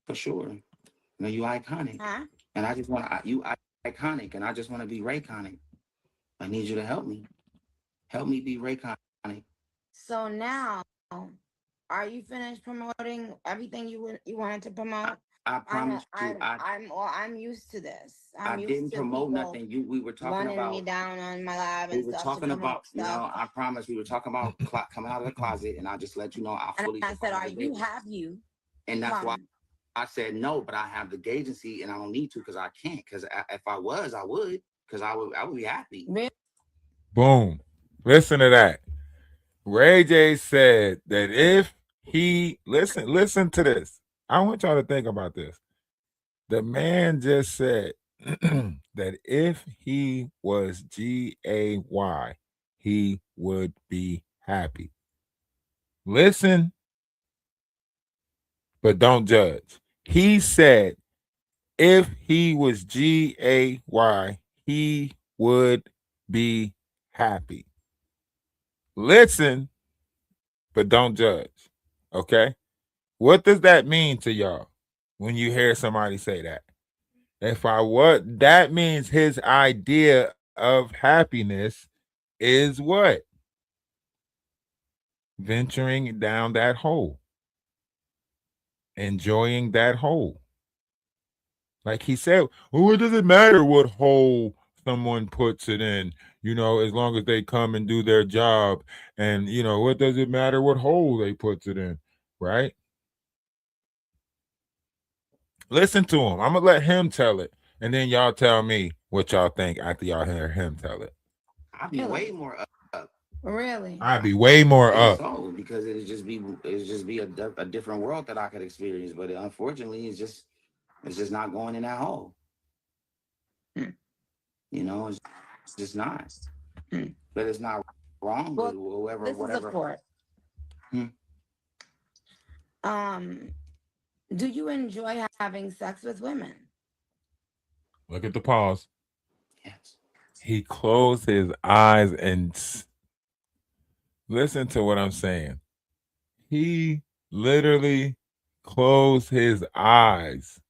For sure. You iconic. Huh? And I just want you iconic, and I just want to be Rayconic. I need you to help me. Help me be Rayconic. So now, are you finished promoting everything you wanted to promote? I promise you. I'm used to this. I didn't promote nothing. We were talking about me down on my live we and were stuff. talking about, I promise we were talking about coming out of the closet, and I just let you know I fully. And I said, have you? And that's why I said no, but I have the agency, and I don't need to because I can't. Because if I was, I would. Because I would be happy. Really? Boom. Listen to that. Ray J said that if he listen to this. I want y'all to think about this. The man just said that if he was GAY, he would be happy. Listen, but don't judge. He said if he was GAY, he would be happy. Listen, but don't judge. Okay? What does that mean to y'all when you hear somebody say that? That means his idea of happiness is what? Venturing down that hole, enjoying that hole. Like he said, well, it doesn't matter what hole someone puts it in, as long as they come and do their job. And, what does it matter what hole they puts it in, right? Listen to him. I'm going to let him tell it. And then y'all tell me what y'all think after y'all hear him tell it. I'd be way more up. Really? I'd be way more up. So, because it'd just be a different world that I could experience. But unfortunately, it's just not going in that hole. It's just not. But it's not wrong. Well, whoever, this whatever. Is a court. Do you enjoy having sex with women? Look at the pause. Yes. He closed his eyes and listen to what I'm saying. He literally closed his eyes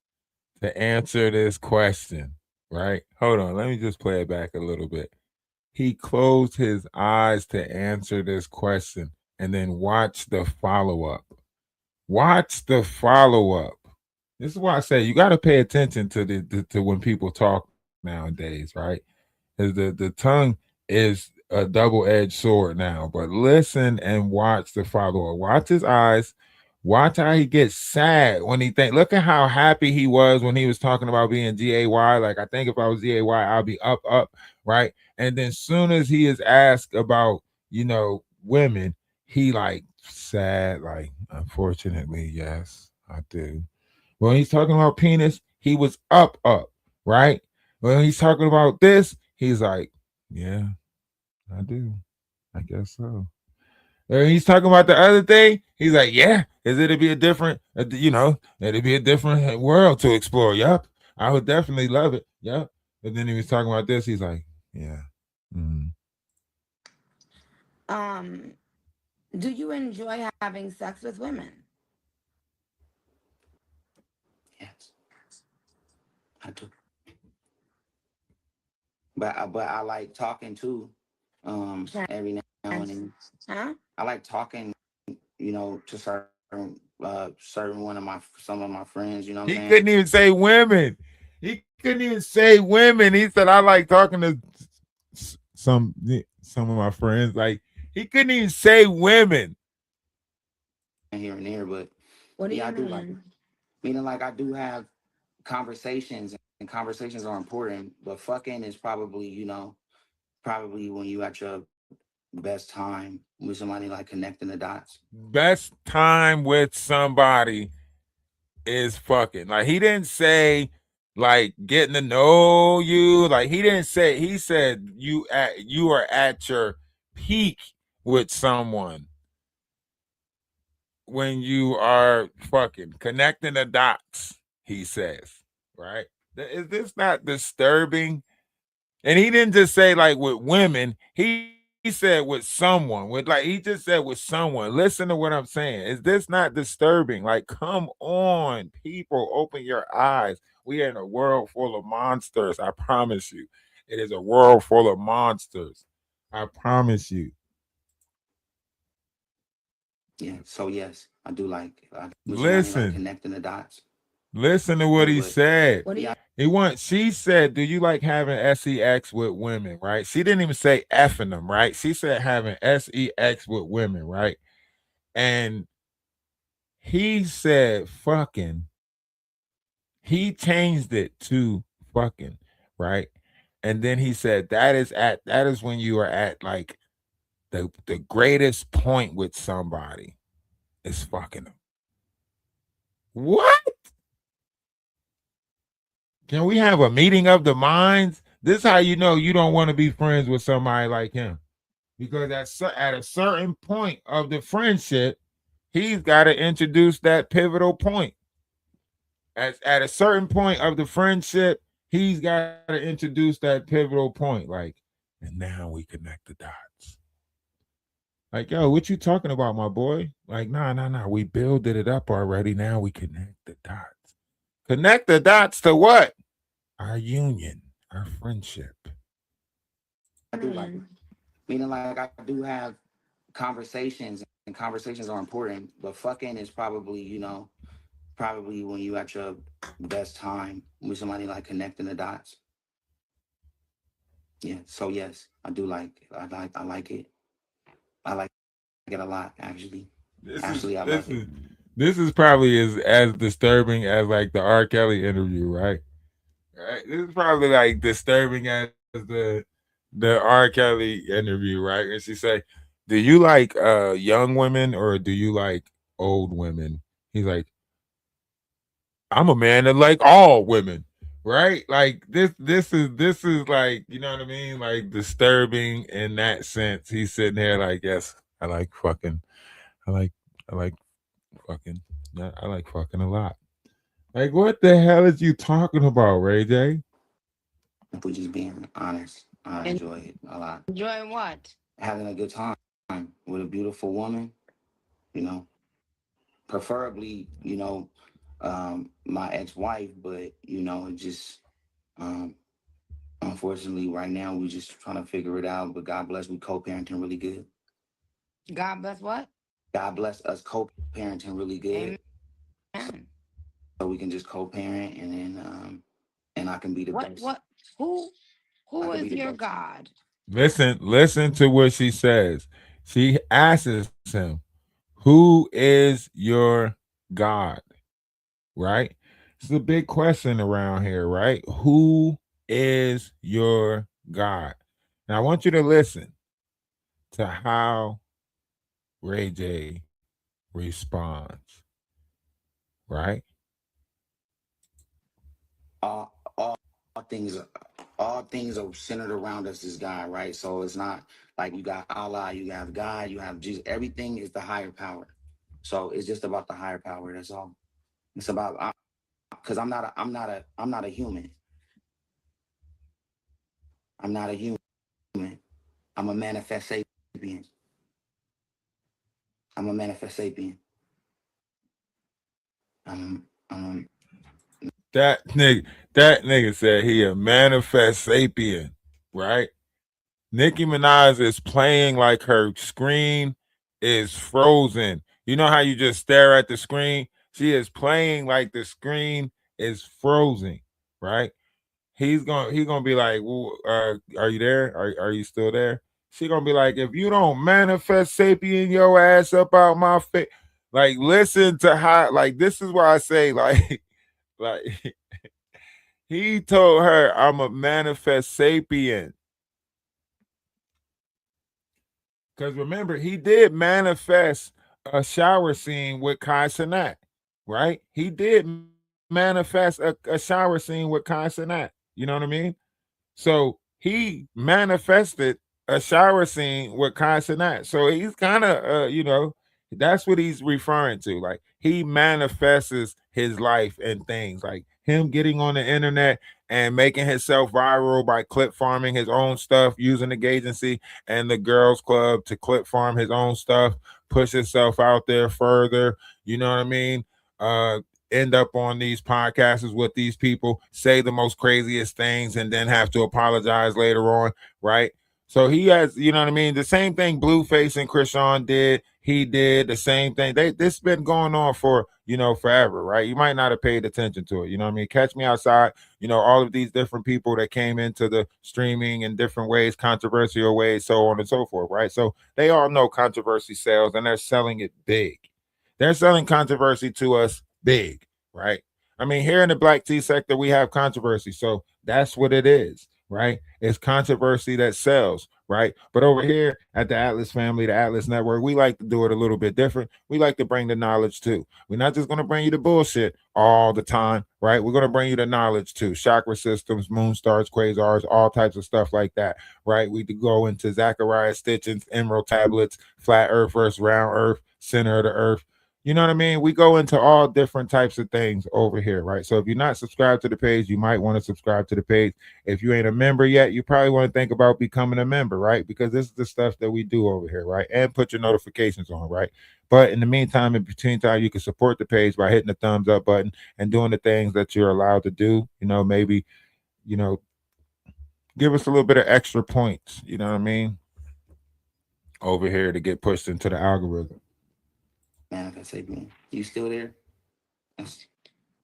to answer this question, right? Hold on. Let me just play it back a little bit. He closed his eyes to answer this question and then watch the follow-up. Watch the follow-up. This is why I say you got to pay attention to when people talk nowadays, right? Because the tongue is a double-edged sword now. But listen and watch the follow-up. Watch his eyes. Watch how he gets sad when he think. Look at how happy he was when he was talking about being GAY. Like, I think if I was GAY, I'll be up, right? And then soon as he is asked about, women, he like sad, like, unfortunately, yes, I do. When he's talking about penis, he was up, right? When he's talking about this, he's like, yeah, I do. I guess so. And he's talking about the other thing. He's like, yeah, it'd be a different, it'd be a different world to explore. Yep. I would definitely love it. Yep. But then he was talking about this. He's like, yeah. Mm. Do you enjoy having sex with women? Yes. I do. But I like talking too. Every now and then. Huh? I like talking, to certain some of my friends. You know what I'm saying? He couldn't even say women. He couldn't even say women. He said, I like talking to some of my friends. Like, he couldn't even say women. Here and there, but what do you I do mean? like, meaning like I do have conversations, and conversations are important, but fucking is probably, probably when you at your best time with somebody, like connecting the dots. Best time with somebody is fucking. Like, he didn't say like getting to know you. Like, he didn't say, he said you are at your peak with someone when you are fucking connecting the dots, he says, right? Is this not disturbing? And he didn't just say like with women, he said with someone, he just said with someone. Listen to what I'm saying. Is this not disturbing? Like, come on, people, open your eyes. We are in a world full of monsters. I promise you. It is a world full of monsters. I promise you. Yeah. So yes, I do like Listen. Like connecting the dots. Listen to what he said. What she said, do you like having sex with women, right? She didn't even say effing them, right? She said having sex with women, right? And he said fucking. He changed it to fucking, right? And then he said that is when you are at like the greatest point with somebody is fucking them. What? Can we have a meeting of the minds? This is how you know you don't want to be friends with somebody like him. Because at a certain point of the friendship, he's got to introduce that pivotal point. At a certain point of the friendship, he's got to introduce that pivotal point. Like, and now we connect the dots. Like, yo, what you talking about, my boy? Like, nah. We builded it up already. Now we connect the dots. Connect the dots to what? Our union, our friendship. I do like it. Meaning like I do have conversations, and conversations are important, but fucking is probably, you know, probably when you at your best time with somebody, like connecting the dots. Yeah. So yes, I do like it. I like it. I like it a lot, actually. I love it. This is probably as disturbing as like the R. Kelly interview, right? Right. This is probably like disturbing as the R. Kelly interview, right? And she say, "Do you like young women or do you like old women?" He's like, "I'm a man that like all women." Right? Like this is like, you know what I mean? Like disturbing in that sense. He's sitting there like, "Yes, I like fucking. I like I like fucking. I like fucking a lot." Like, what the hell is you talking about, Ray J? If we're just being honest, I enjoy it a lot. Enjoy what? Having a good time with a beautiful woman, you know, preferably, you know, my ex-wife, but you know, it just unfortunately right now we're just trying to figure it out. But God bless, we co-parenting really good. God bless what? God bless us co-parenting really good. Amen. So we can just co-parent, and then and I can be the best. Who is your God? Listen to what she says. She asks him, "Who is your God?" Right? It's a big question around here, right? Who is your God? Now I want you to listen to how Ray J responds, right? All things all things are centered around us, this God, right? So it's not like you got Allah, you have God, you have Jesus. Everything is the higher power. So it's just about the higher power. That's all. It's about, because I'm not a human. I'm not a human. I'm a manifest sapien. I'm a manifest sapien. I'm That nigga said he a manifest sapien, right? Nicki Minaj is playing like her screen is frozen. You know how you just stare at the screen? She is playing like the screen is frozen, right? He's gonna be like, well, are you there? Are you still there? She gonna be like, if you don't manifest sapien your ass up out my face, like listen to how, like this is why I say like he told her I'm a manifest sapien. Because remember, he did manifest a shower scene with Kai Cenat, right? He did manifest a shower scene with Kai Cenat. You know what I mean? So he manifested a shower scene with Kai Cenat. So he's kind of, you know, that's what he's referring to. Like he manifests his life and things like him getting on the internet and making himself viral by clip farming his own stuff, using the agency and the girls club to clip farm his own stuff, push himself out there further. You know what I mean? End up on these podcasts with these people, say the most craziest things, and then have to apologize later on, right? So he has, you know what I mean? The same thing Blueface and Krishan did. He did the same thing. This been going on for, you know, forever, right? You might not have paid attention to it. You know what I mean? Catch Me Outside, you know, all of these different people that came into the streaming in different ways, controversial ways, so on and so forth, right? So they all know controversy sells and they're selling it big. They're selling controversy to us big, right? I mean, here in the black tea sector, we have controversy. So that's what it is, right? It's controversy that sells, right? But over here at the Atlas family, the Atlas network, we like to do it a little bit different. We like to bring the knowledge too. We're not just going to bring you the bullshit all the time, right? We're going to bring you the knowledge too. Chakra systems, moon stars, quasars, all types of stuff like that, right? We could go into Zachariah Stitchins, emerald tablets, flat earth versus round earth, center of the earth. You know what I mean? We go into all different types of things over here, right? So if you're not subscribed to the page, you might want to subscribe to the page. If you ain't a member yet, you probably want to think about becoming a member, right? Because this is the stuff that we do over here, right? And put your notifications on, right? But in the meantime, in between time, you can support the page by hitting the thumbs up button and doing the things that you're allowed to do. You know, maybe, you know, give us a little bit of extra points, you know what I mean? Over here to get pushed into the algorithm. Manifest Sapien. You still there?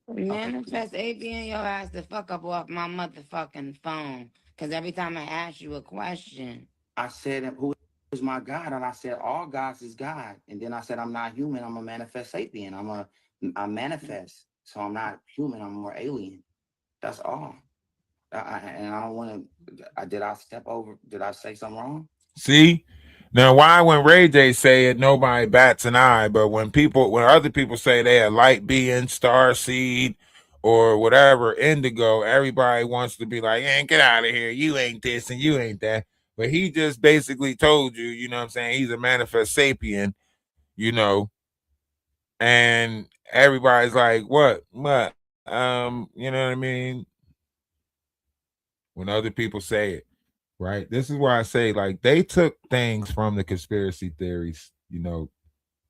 Manifest ABN your ass the fuck up off my motherfucking phone. Cause every time I ask you a question, I said, who is my God? And I said, all gods is God. And then I said, I'm not human. I'm a manifest sapien. I manifest. So I'm not human. I'm more alien. That's all. And I don't want to. Did I step over? Did I say something wrong? See? Now, why when Ray J say it, nobody bats an eye, but when other people say they a light being, star seed, or whatever, indigo, everybody wants to be like, "Man, get out of here. You ain't this and you ain't that." But he just basically told you, you know what I'm saying? He's a manifest sapien, you know, and everybody's like, what? You know what I mean? When other people say it. Right. This is why I say, like, they took things from the conspiracy theories, you know,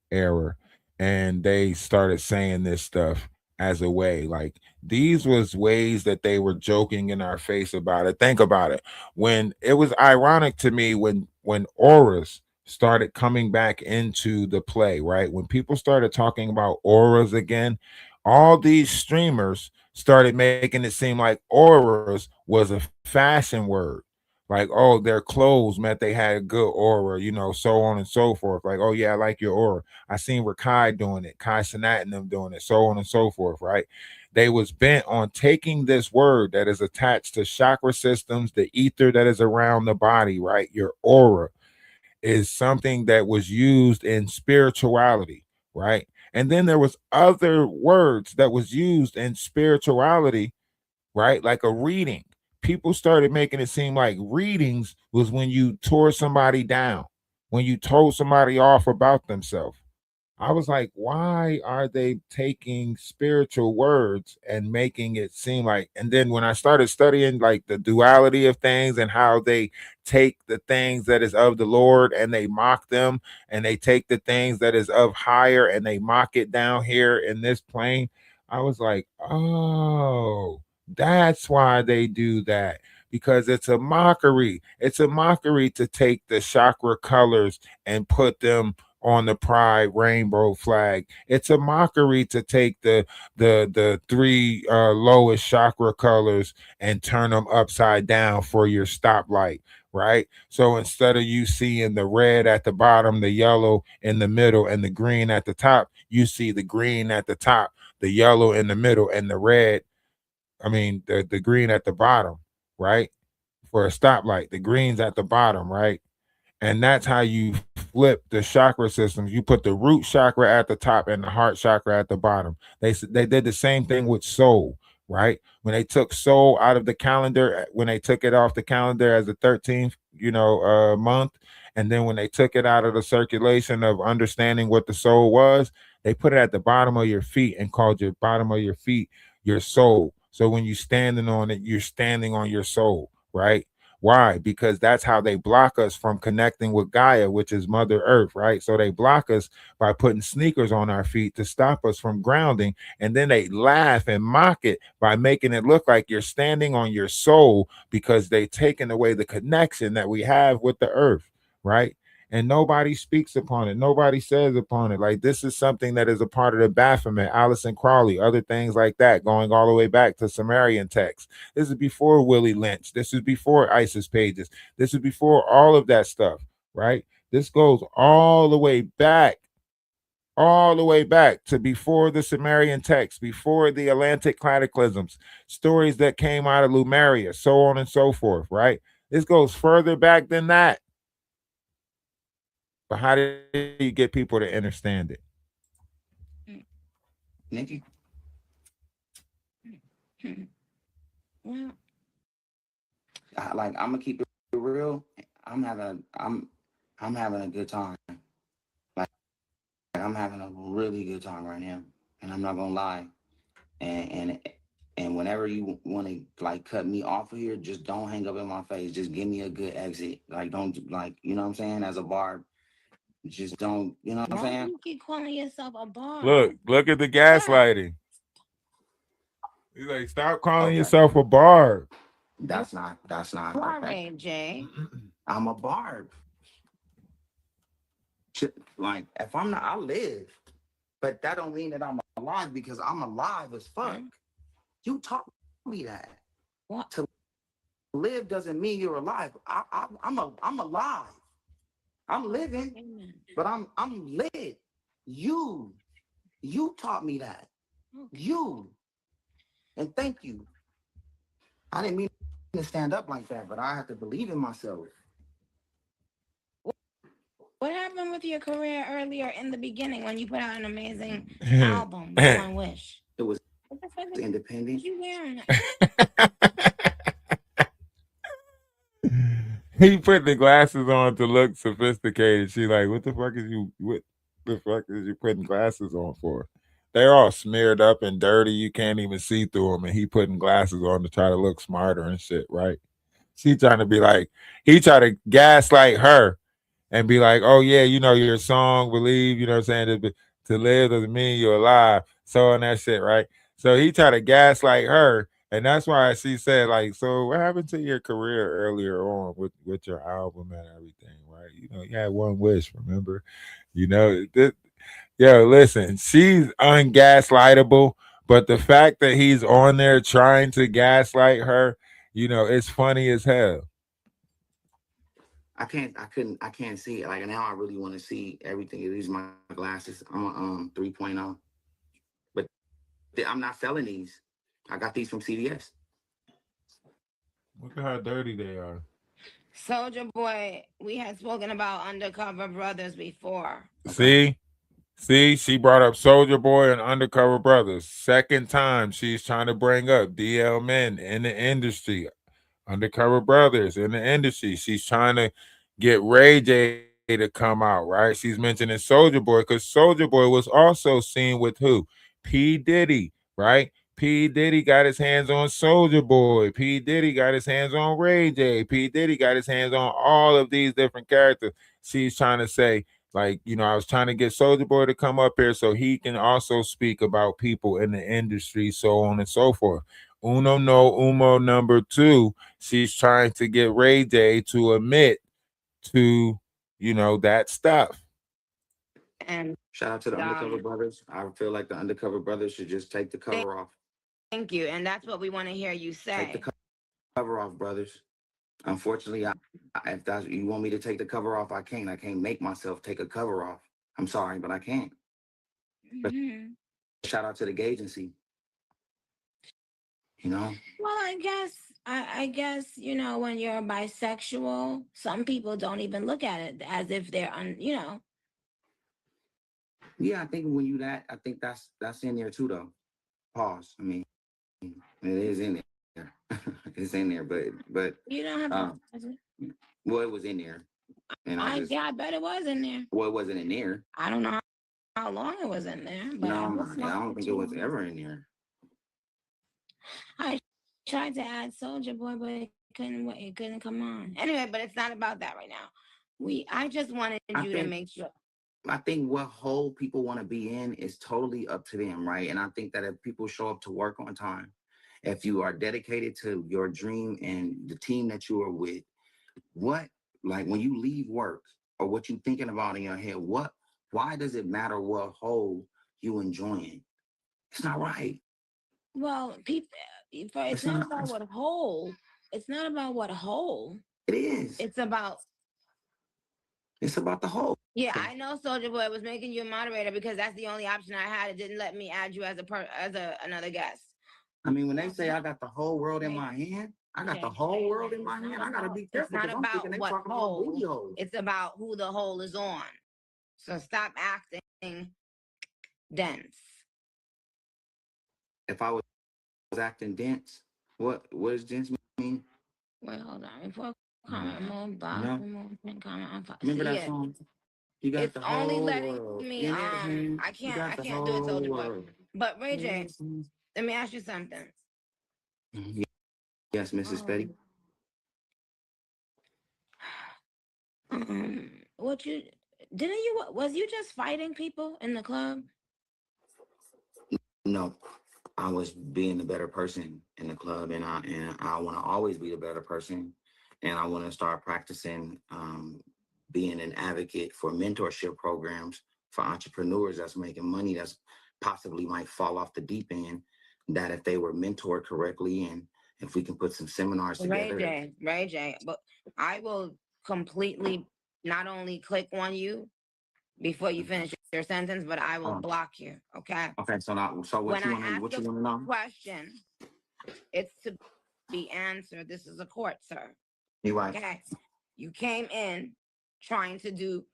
era, and they started saying this stuff as a way. Like, these was ways that they were joking in our face about it. Think about it. When it was ironic to me when auras started coming back into the play, right? When people started talking about auras again, all these streamers started making it seem like auras was a fashion word. Like, oh, their clothes meant they had a good aura, you know, so on and so forth. Like, oh yeah, I like your aura. I seen Rakai doing it, Kai Sinat and them doing it, so on and so forth, right? They was bent on taking this word that is attached to chakra systems, the ether that is around the body, right? Your aura is something that was used in spirituality, right? And then there was other words that was used in spirituality, right? Like a reading. People started making it seem like readings was when you tore somebody down, when you told somebody off about themselves. I was like, why are they taking spiritual words and making it seem like? And then when I started studying like the duality of things and how they take the things that is of the Lord and they mock them, and they take the things that is of higher and they mock it down here in this plane, I was like, oh, that's why they do that. Because it's a mockery. It's a mockery to take the chakra colors and put them on the pride rainbow flag. It's a mockery to take the three lowest chakra colors and turn them upside down for your stoplight, right? So instead of you seeing the red at the bottom, the yellow in the middle, and the green at the top, you see the green at the top, the yellow in the middle, and the red. I mean, the green at the bottom, right? For a stoplight, the green's at the bottom, right? And that's how you flip the chakra systems. You put the root chakra at the top and the heart chakra at the bottom. They did the same thing with soul, right? When they took soul out of the calendar, when they took it off the calendar as the 13th, month, and then when they took it out of the circulation of understanding what the soul was, they put it at the bottom of your feet and called your bottom of your feet your soul. So when you're standing on it, you're standing on your soul, right? Why? Because that's how they block us from connecting with Gaia, which is Mother Earth, right? So they block us by putting sneakers on our feet to stop us from grounding. And then they laugh and mock it by making it look like you're standing on your soul, because they've taken away the connection that we have with the earth, right? And nobody speaks upon it. Nobody says upon it. Like, this is something that is a part of the Baphomet, Allison Crowley, other things like that, going all the way back to Sumerian texts. This is before Willie Lynch. This is before Isis Pages. This is before all of that stuff, right? This goes all the way back to before the Sumerian text, before the Atlantic cataclysms, stories that came out of Lemuria, so on and so forth, right? This goes further back than that. But how do you get people to understand it? Nikki? well, I'm gonna keep it real. I'm having a good time. Like, I'm having a really good time right now, and I'm not gonna lie. And and whenever you want to like cut me off of here, just don't hang up in my face. Just give me a good exit. Like don't like you know what I'm saying. As a barb, just don't you know what I'm Why do saying. you keep calling yourself a bar? Look at the gaslighting. He's like, stop calling Okay. yourself a barb. That's not Ray J. I'm a barb. Shit, like if I'm not, I live, but that don't mean that I'm alive because I'm alive as fuck. You taught me that. What? To live doesn't mean you're alive. I'm alive. I'm living, but I'm lit. You taught me that. You, and thank you. I didn't mean to stand up like that, but I have to believe in myself. What happened with your career earlier in the beginning when you put out an amazing album, One Wish? It was What the fuck independent. you wearing? He put the glasses on to look sophisticated. She like, what the fuck is you putting glasses on for? They're all smeared up and dirty. You can't even see through them. And he putting glasses on to try to look smarter and shit, right? She trying to be like, he tried to gaslight her and be like, oh yeah, you know your song, believe, you know what I'm saying? To live doesn't mean you're alive. So and that shit, right? So he tried to gaslight her. And that's why she said, like, so what happened to your career earlier on with your album and everything, right? You know, you had one wish, remember? You know, yo, listen, she's ungaslightable, but the fact that he's on there trying to gaslight her, you know, it's funny as hell. I can't see it. Like now I really want to see everything. These my glasses. I'm a 3.0. But I'm not selling these. I got these from CVS. Look at how dirty they are. Soldier Boy, we had spoken about Undercover Brothers before. See, she brought up Soldier Boy and Undercover Brothers. Second time she's trying to bring up DL Men in the industry, Undercover Brothers in the industry. She's trying to get Ray J to come out, right? She's mentioning Soldier Boy because Soldier Boy was also seen with who? P. Diddy, right? P. Diddy got his hands on Soldier Boy. P. Diddy got his hands on Ray J. P. Diddy got his hands on all of these different characters. She's trying to say, like, you know, I was trying to get Soldier Boy to come up here so he can also speak about people in the industry, so on and so forth. Uno no umo number two, she's trying to get Ray J to admit to, you know, that stuff. And shout out to the Undercover Brothers. I feel like the Undercover Brothers should just take the cover off. Thank you. And that's what we want to hear you say. Take the cover off, brothers. Unfortunately, if that's you want me to take the cover off, I can't. I can't make myself take a cover off. I'm sorry, but I can't. But shout out to the agency. You know? Well, I guess, you know, when you're bisexual, some people don't even look at it as if they're you know. Yeah, I think when you that, I think that's in there too though. Pause. I mean, it is in there. It's in there, but you don't have well, it was in there. And I bet it was in there. Well, it wasn't in there. I don't know how long it was in there, but no, I don't think it was ever in there. I tried to add Soldier Boy, but it couldn't come on. Anyway, but it's not about that right now. I just wanted you to make sure. I think what hole people want to be in is totally up to them, right? And I think that if people show up to work on time, if you are dedicated to your dream and the team that you are with, like when you leave work or what you thinking about in your head, why does it matter what hole you enjoying? It's not right. Well, people, it's not about what hole. It's not about what hole. It is. It's about the whole. Yeah, I know Soldier Boy was making you a moderator because that's the only option I had. It didn't let me add you as another guest. I mean, when they say I got the whole world in my hand, I got the whole world in my hand. I gotta be careful. It's not about what hole. It's about who the hole is on. So stop acting dense. If I was acting dense, what does dense mean? Wait, hold on. Before comment, remove, block, remove, pin comment, unfollow. Remember that song? You got It's the only whole letting world me in your hand. I You got can't the do it, whole Soldier Boy. world. But Ray J, let me ask you something. Yes, Mrs. Petty. What you was you just fighting people in the club? No, I was being the better person in the club, and I want to always be the better person, and I want to start practicing being an advocate for mentorship programs for entrepreneurs that's making money that's possibly might fall off the deep end. That if they were mentored correctly, and if we can put some seminars together. Ray J, but I will completely not only click on you before you finish your sentence, but I will block you. Okay. Okay, so now, so what When you I want to ask what a you want to know? question, it's to be answered. This is a court, sir. You right. Okay. You came in trying to do.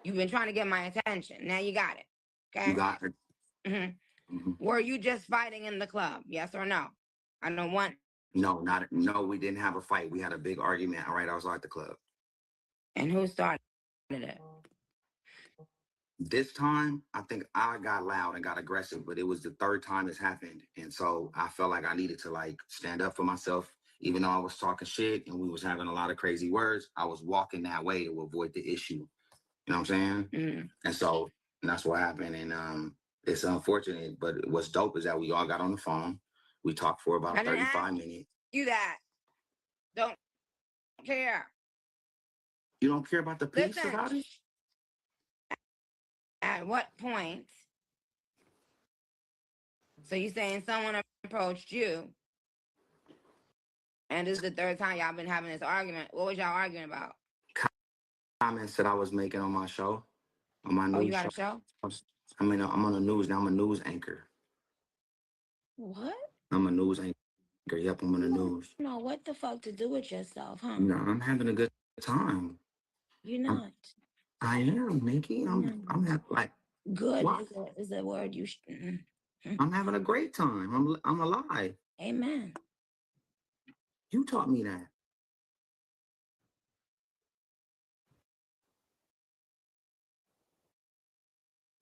You've been trying to get my attention. Now you got it. Okay. You got it. Were you just fighting in the club? Yes or no? I don't want. No, we didn't have a fight. We had a big argument right outside the club. And who started it? This time, I think I got loud and got aggressive, but it was the third time it's happened. And so I felt like I needed to like stand up for myself, even though I was talking shit and we was having a lot of crazy words. I was walking that way to avoid the issue. You know what I'm saying? And so that's what happened. And it's unfortunate, but what's dope is that we all got on the phone. We talked for about 35 minutes. You that don't care. You don't care about the peace about it? At what point? So you saying someone approached you, and this is the third time y'all been having this argument. What was y'all arguing about? Comments that I was making on my show, on my news you got show. a show? I'm on the news now. I'm a news anchor. What? I'm a news anchor. Yep, I'm on the news. No, what the fuck to do with yourself, huh? No, I'm having a good time. You're not. I am, Nikki. I'm having like good what? Is a word you. I'm having a great time. I'm alive. Amen. You taught me that.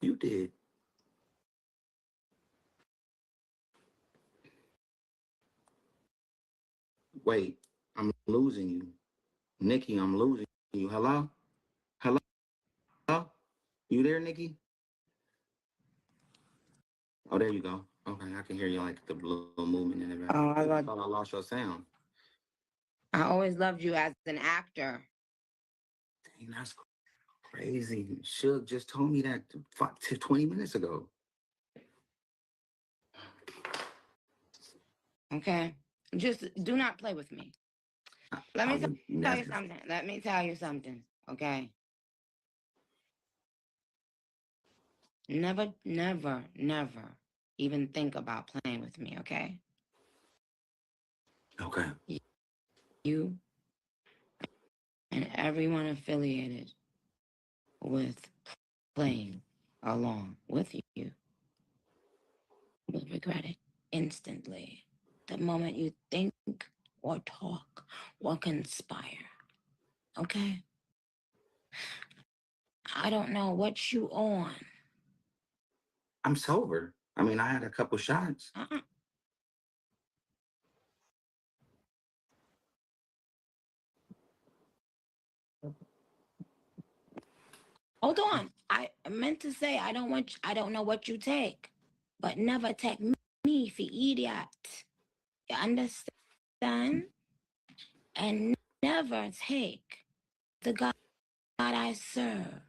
You did. Wait, I'm losing you. Nikki, I'm losing you. Hello? Hello? Hello? You there, Nikki? Oh, there you go. Okay, I can hear you like the little movement in the back. Oh, I thought I lost your sound. I always loved you as an actor. Dang, that's crazy. Suge just told me that 20 minutes ago. Okay. Just do not play with me. Let me tell you something. Let me tell you something. Okay. Never, never, never even think about playing with me, okay? Okay. You and everyone affiliated with playing along with you will regret it instantly the moment you think or talk or conspire. Okay? I don't know what you on. I'm sober. I mean, I had a couple shots. Hold on. I meant to say I don't know what you take, but never take me for idiot. You understand? And never take the God I serve.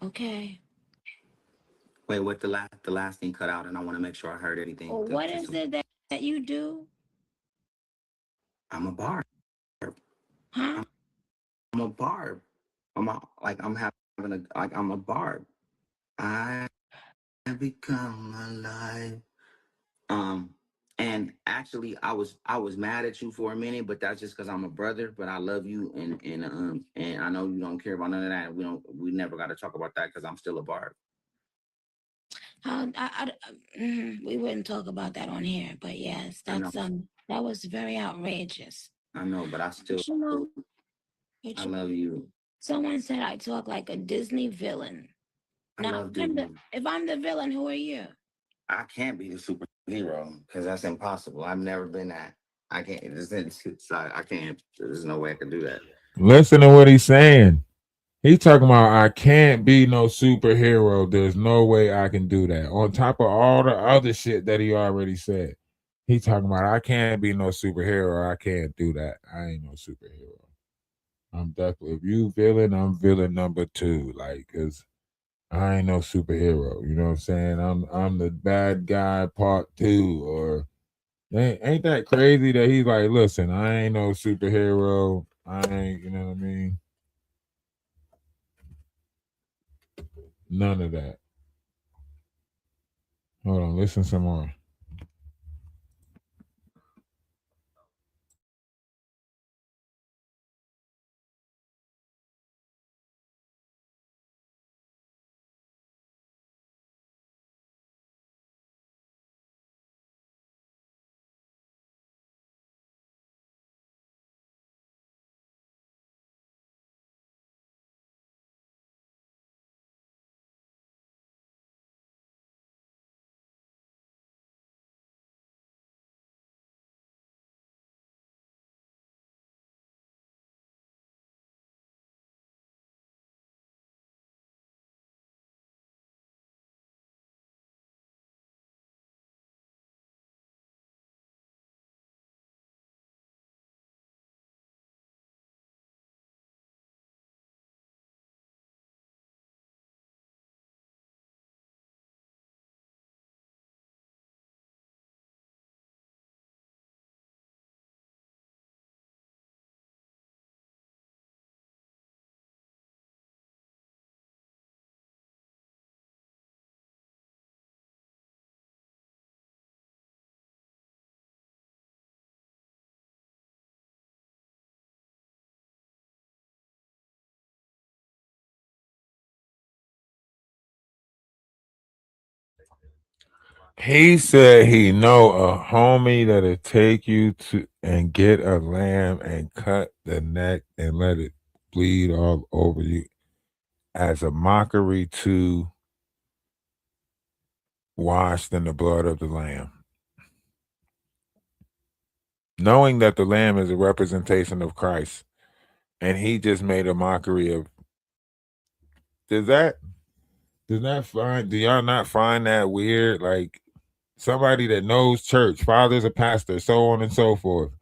Okay. Wait, what the last thing cut out, and I want to make sure I heard everything. Well, what is it that you do? I'm a barb. Huh? I'm a barb. I'm a barb. I have become alive. And actually, I was mad at you for a minute, but that's just because I'm a brother. But I love you, and I know you don't care about none of that. We never got to talk about that because I'm still a barb. We wouldn't talk about that on here, but yes, that's that was very outrageous. I know, but I still, But you know, but I you- love you. someone said I talk like a Disney villain. I Now, love Disney. if I'm the villain, who are you? I can't be the superhero because that's impossible. I've never been that. I can't. I can't. There's no way I can do that. Listen to what he's saying. He talking about I can't be no superhero. There's no way I can do that. On top of all the other shit that he already said. He talking about I can't be no superhero. I can't do that. I ain't no superhero. I'm definitely if you villain, I'm villain number 2. Like, cause I ain't no superhero. You know what I'm saying? I'm the bad guy part 2. Or ain't that crazy that he's like, listen, I ain't no superhero. I ain't, you know what I mean? None of that. Hold on, listen some more. He said he know a homie that'll take you to and get a lamb and cut the neck and let it bleed all over you as a mockery to washed in the blood of the lamb. Knowing that the lamb is a representation of Christ, and he just made a mockery of. Do y'all not find that weird? Like somebody that knows church, father's a pastor, so on and so forth,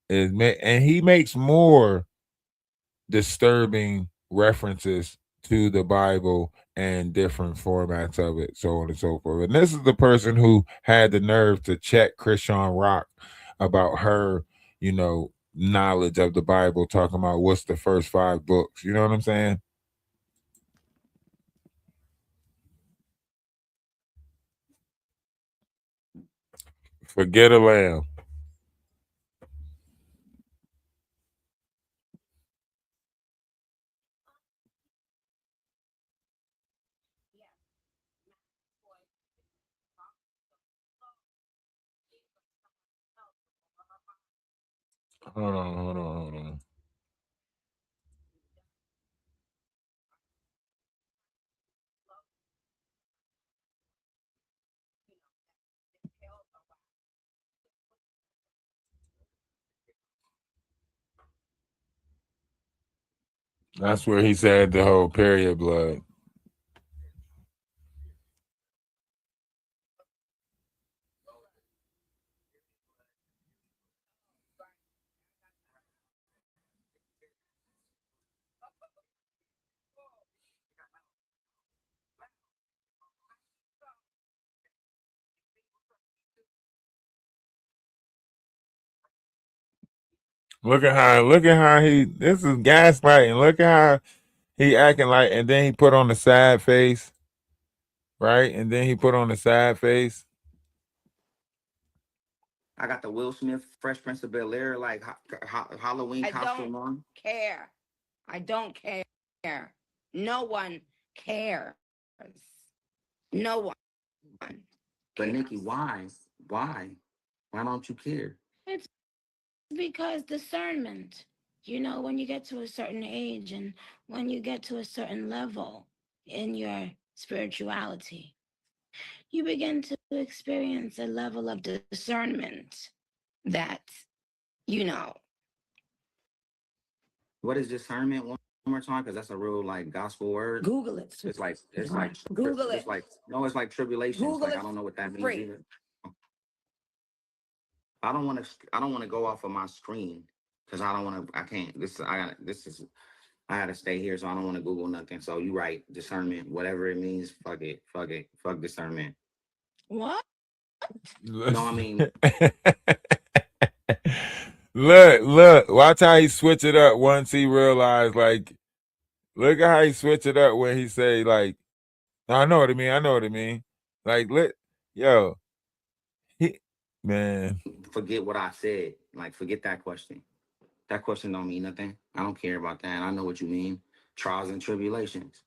and he makes more disturbing references to the Bible and different formats of it, so on and so forth. And this is the person who had the nerve to check Christian Rock about her, knowledge of the Bible, talking about what's the first 5 books. You know what I'm saying? Forget a lamb. Hold on. That's where he said the whole period blood. Look at how this is gaslighting. Look at how he acting like, and then he put on the sad face, right? And then he put on the sad face. I got the Will Smith Fresh Prince of Bel-Air like Halloween costume on. Care. I don't care. No one cares. No one. But Nikki, why? Why? Why don't you care? It's because discernment. You know, when you get to a certain age and when you get to a certain level in your spirituality, you begin to experience a level of discernment that, you know. What is discernment? One more time, because that's a real like gospel word. Google it. It's like Google it's it. like no, it's like tribulations. Google Like it I don't know what that means free. either. I don't want to go off of my screen because I don't want to. I can't. I gotta stay here, so I don't want to Google nothing. So you right, discernment, whatever it means. Fuck it. Fuck discernment. What? No, I mean. Look, watch how he switch it up once he realized, like, look at how he switch it up when he say, like, I know what I mean. Like, man. Forget what I said. Like, forget that question. That question don't mean nothing. I don't care about that. I know what you mean. Trials and tribulations.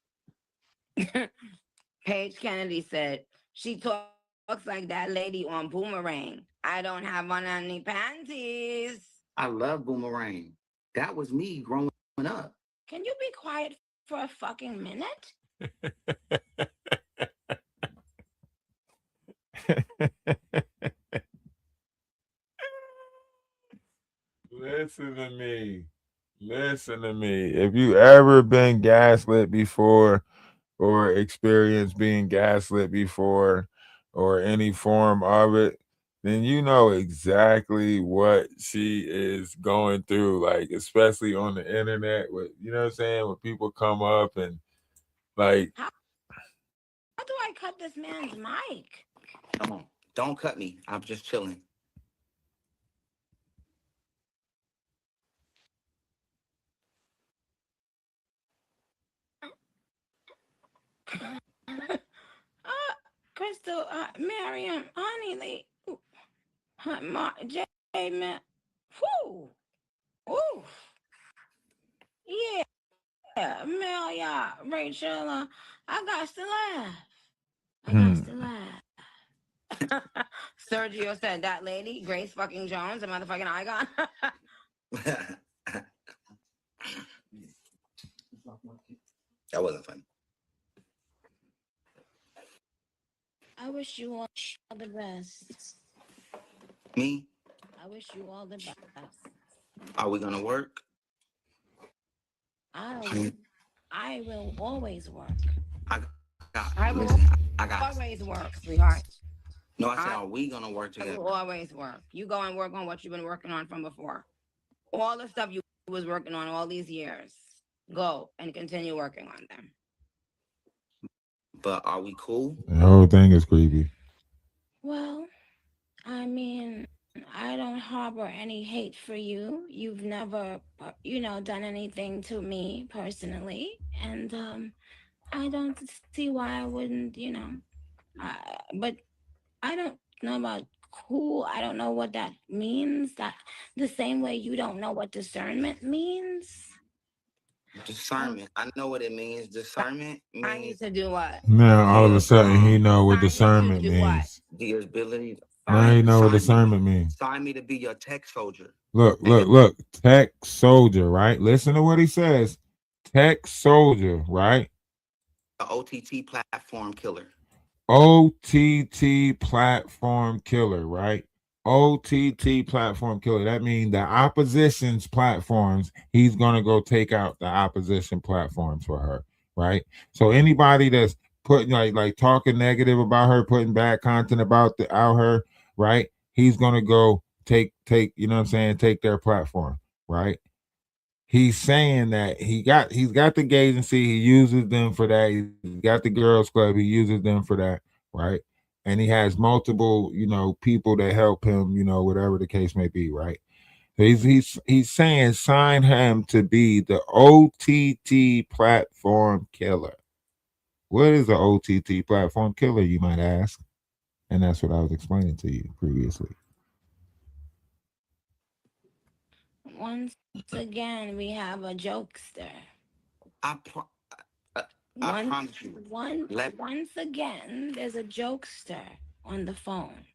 Paige Kennedy said, she talks like that lady on Boomerang. I don't have on any panties. I love Boomerang. That was me growing up. Can you be quiet for a fucking minute? Listen to me. If you ever been gaslit before or experienced being gaslit before or any form of it, then you know exactly what she is going through, like, especially on the internet with, you know what I'm saying, when people come up and like, how do I cut this man's mic? Come on. Don't cut me. I'm just chilling. Crystal, Miriam, Honey Lee, J man, whoo, ooh, yeah, Amelia, Rachel, I got to laugh. Sergio said that lady, Grace fucking Jones, a motherfucking icon. That wasn't funny. I wish you all the best. Me? I wish you all the best. Are we gonna work? I will always work. I will always work, sweetheart. No, I said, are we gonna work together? I will always work. You go and work on what you've been working on from before. All the stuff you was working on all these years. Go and continue working on them. But are we cool? The whole thing is creepy. Well, I mean, I don't harbor any hate for you. You've never, done anything to me personally. And I don't see why I wouldn't, but I don't know about cool. I don't know what that means. That the same way you don't know what discernment means. Discernment. I know what it means. Discernment means I need to do what? Now all of a sudden he know what discernment means. The ability. Now he know what discernment means. Sign me to be your tech soldier. Look. Tech soldier, right? Listen to what he says. Tech soldier, right? The OTT platform killer. OTT platform killer, right? OTT platform killer. That means the opposition's platforms, he's going to go take out the opposition platforms for her, right? So anybody that's putting like talking negative about her, putting bad content about her, right? He's going to go take, you know what I'm saying? Take their platform, right? He's saying that he's got the agency, he uses them for that. He's got the girls club, he uses them for that, right? And he has multiple, people that help him, whatever the case may be, right? So he's saying sign him to be the OTT platform killer. What is the OTT platform killer, you might ask? And that's what I was explaining to you previously. Once again, we have a jokester. I promise you. Once again, there's a jokester on the phone.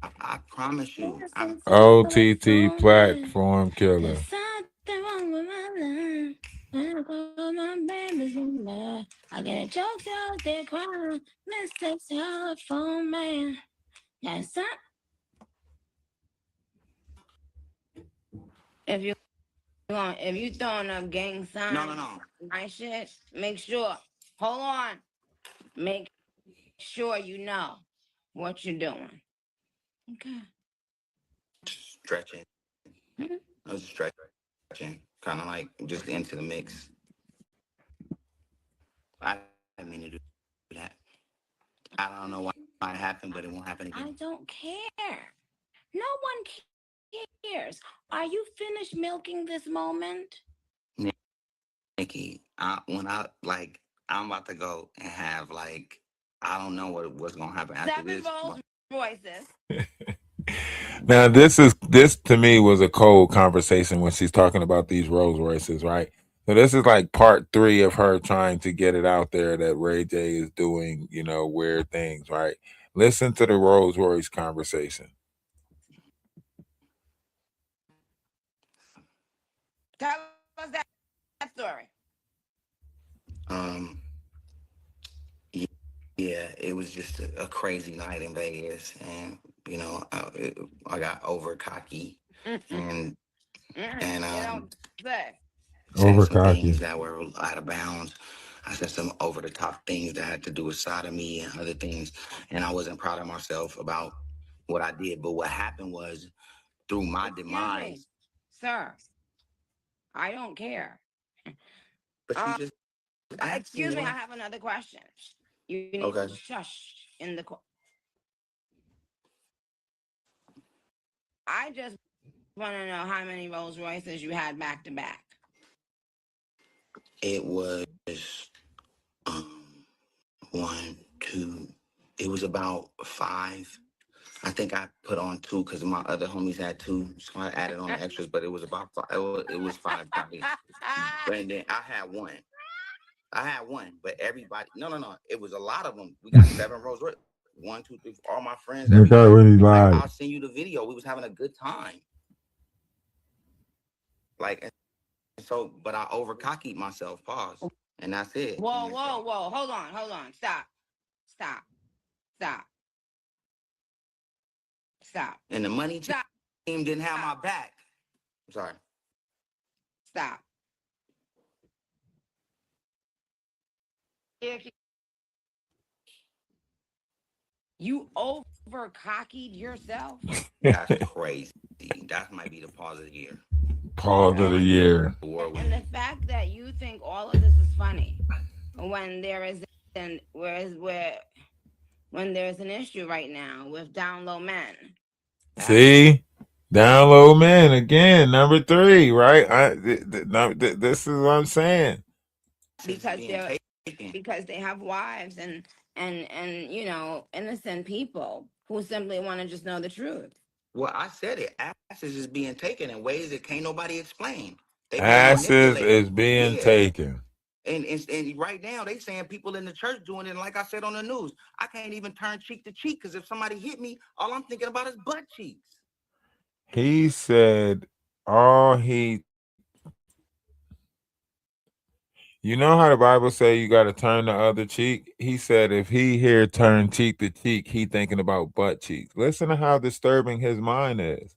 I promise you. OTT platform killer. There's something wrong with my life. When I call my babies in love, I get a joke out there crying. Mistakes telephone man. Yes, sir. If you throwing up gang signs, No. my shit, make sure. Hold on. Make sure you know what you're doing. Okay. Stretching. I was stretching. Kind of like just into the mix. I didn't mean to do that. I don't know why it happened, but it won't happen again. I don't care. No one cares. Are you finished milking this moment? Nikki, I'm about to go and have I don't know what's gonna happen after 7 this. Rolls Royces. Now this to me was a cold conversation when she's talking about these Rolls Royces, right? So this is like part 3 of her trying to get it out there that Ray J is doing, weird things, right? Listen to the Rolls Royce conversation. Tell us that story. Yeah, it was just a crazy night in Vegas, and I got over cocky and said some things that were out of bounds. I said some over the top things that had to do with sodomy and other things, and I wasn't proud of myself about what I did. But what happened was, through my demise, sir, I don't care. But you just excuse me, I have another question. You need to shush in the. I just want to know how many Rolls Royces you had back to back. It was 1, 2. It was about 5. I think I put on 2 because my other homies had 2, so I added on the extras. But it was about 5. It was 5 probably. But then I had 1. But everybody, no. It was a lot of them. We got 7 Rolls Royce. 1, 2, 3, all my friends. I'll send you the video. We was having a good time. But I overcockied myself. Pause, and that's it. Whoa! Hold on. Stop. And the money team didn't have my back. I'm sorry. Stop. You over-cockied yourself? That's crazy. That might be the pause of the year. Pause of the year. And the fact that you think all of this is funny when there is when there's an issue right now with down low men. See? Down low man again, number 3, right? This is what I'm saying. Because they have wives and innocent people who simply want to just know the truth. Well, I said it. Asses is being taken in ways that can't nobody explain. Asses is being taken. And right now they saying people in the church doing it. And like I said on the news, I can't even turn cheek to cheek because if somebody hit me, all I'm thinking about is butt cheeks. He said you know how the Bible say you got to turn the other cheek? He said if he here turn cheek to cheek, he thinking about butt cheeks. Listen to how disturbing his mind is.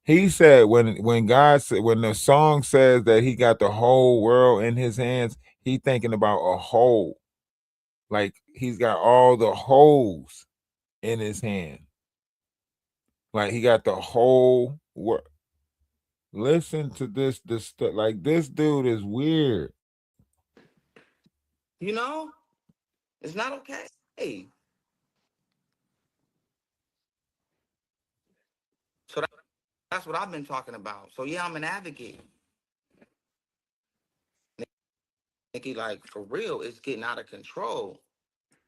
He said when God said, when the song says that he got the whole world in his hands, he thinking about a hole. Like he's got all the holes in his hand. Like he got the whole world. Listen to this like this dude is weird. It's not okay. So that's what I've been talking about. So yeah, I'm an advocate. Nikki, like for real, it's getting out of control.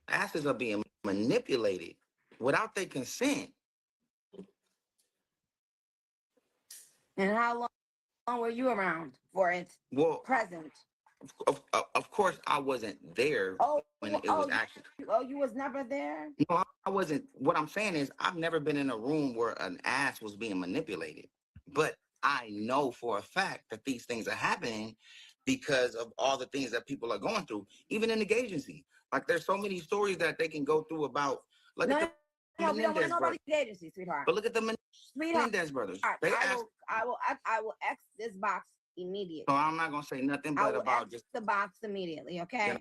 Asses are being manipulated without their consent. And how long were you around for it? Well, present. Of course, I wasn't there when it was actually. Oh, you was never there? No, I wasn't. What I'm saying is, I've never been in a room where an ass was being manipulated. But I know for a fact that these things are happening because of all the things that people are going through, even in the gay agency. Like, there's so many stories that they can go through about. Look at the No, we don't want to Menendez know about brothers. the agency, sweetheart. But look at the Sweetheart, Menendez brothers. I They asked. will X this box immediately. So I'm not gonna say nothing I but will about X just. the box immediately, okay?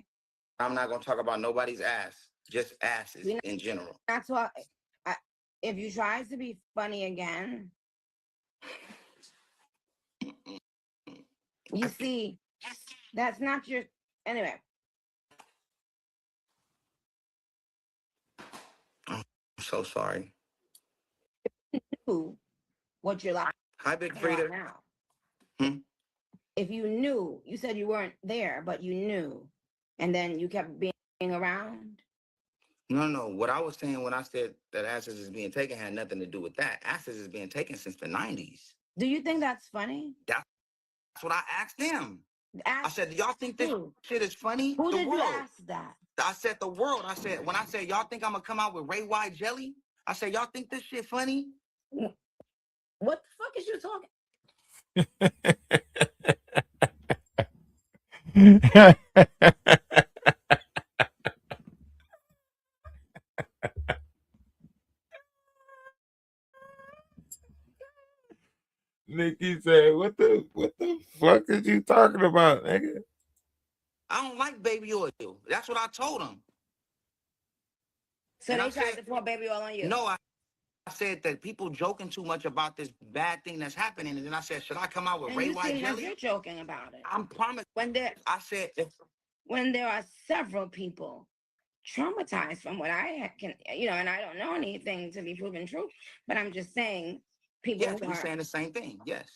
I'm not gonna talk about nobody's ass, just asses in general. That's why. If you try to be funny again, you see, that's not your. Anyway, I'm so sorry. knew what you're like. Hi, Big right Frida. now. If you knew, you said you weren't there, but you knew, and then you kept being around. No. What I was saying when I said that asses is being taken had nothing to do with that. Asses is being taken since the 90s. Do you think that's funny? That's what I asked them. I said, do y'all think this who? shit is funny? Who The did world. you ask that? I said the world. I said, when I said, y'all think I'm gonna come out with Ray White jelly? I said, y'all think this shit funny? What the fuck is you talking? Nikki said, what the fuck is you talking about, nigga? I don't like baby oil. That's what I told him. So they tried to pour baby oil on you? No, I said that people joking too much about this bad thing that's happening. And then I said, should I come out with Ray White jelly? You're joking about it. I'm promised. I said, when there are several people traumatized from what I can, and I don't know anything to be proven true, but I'm just saying people. Yes, we're saying the same thing. Yes.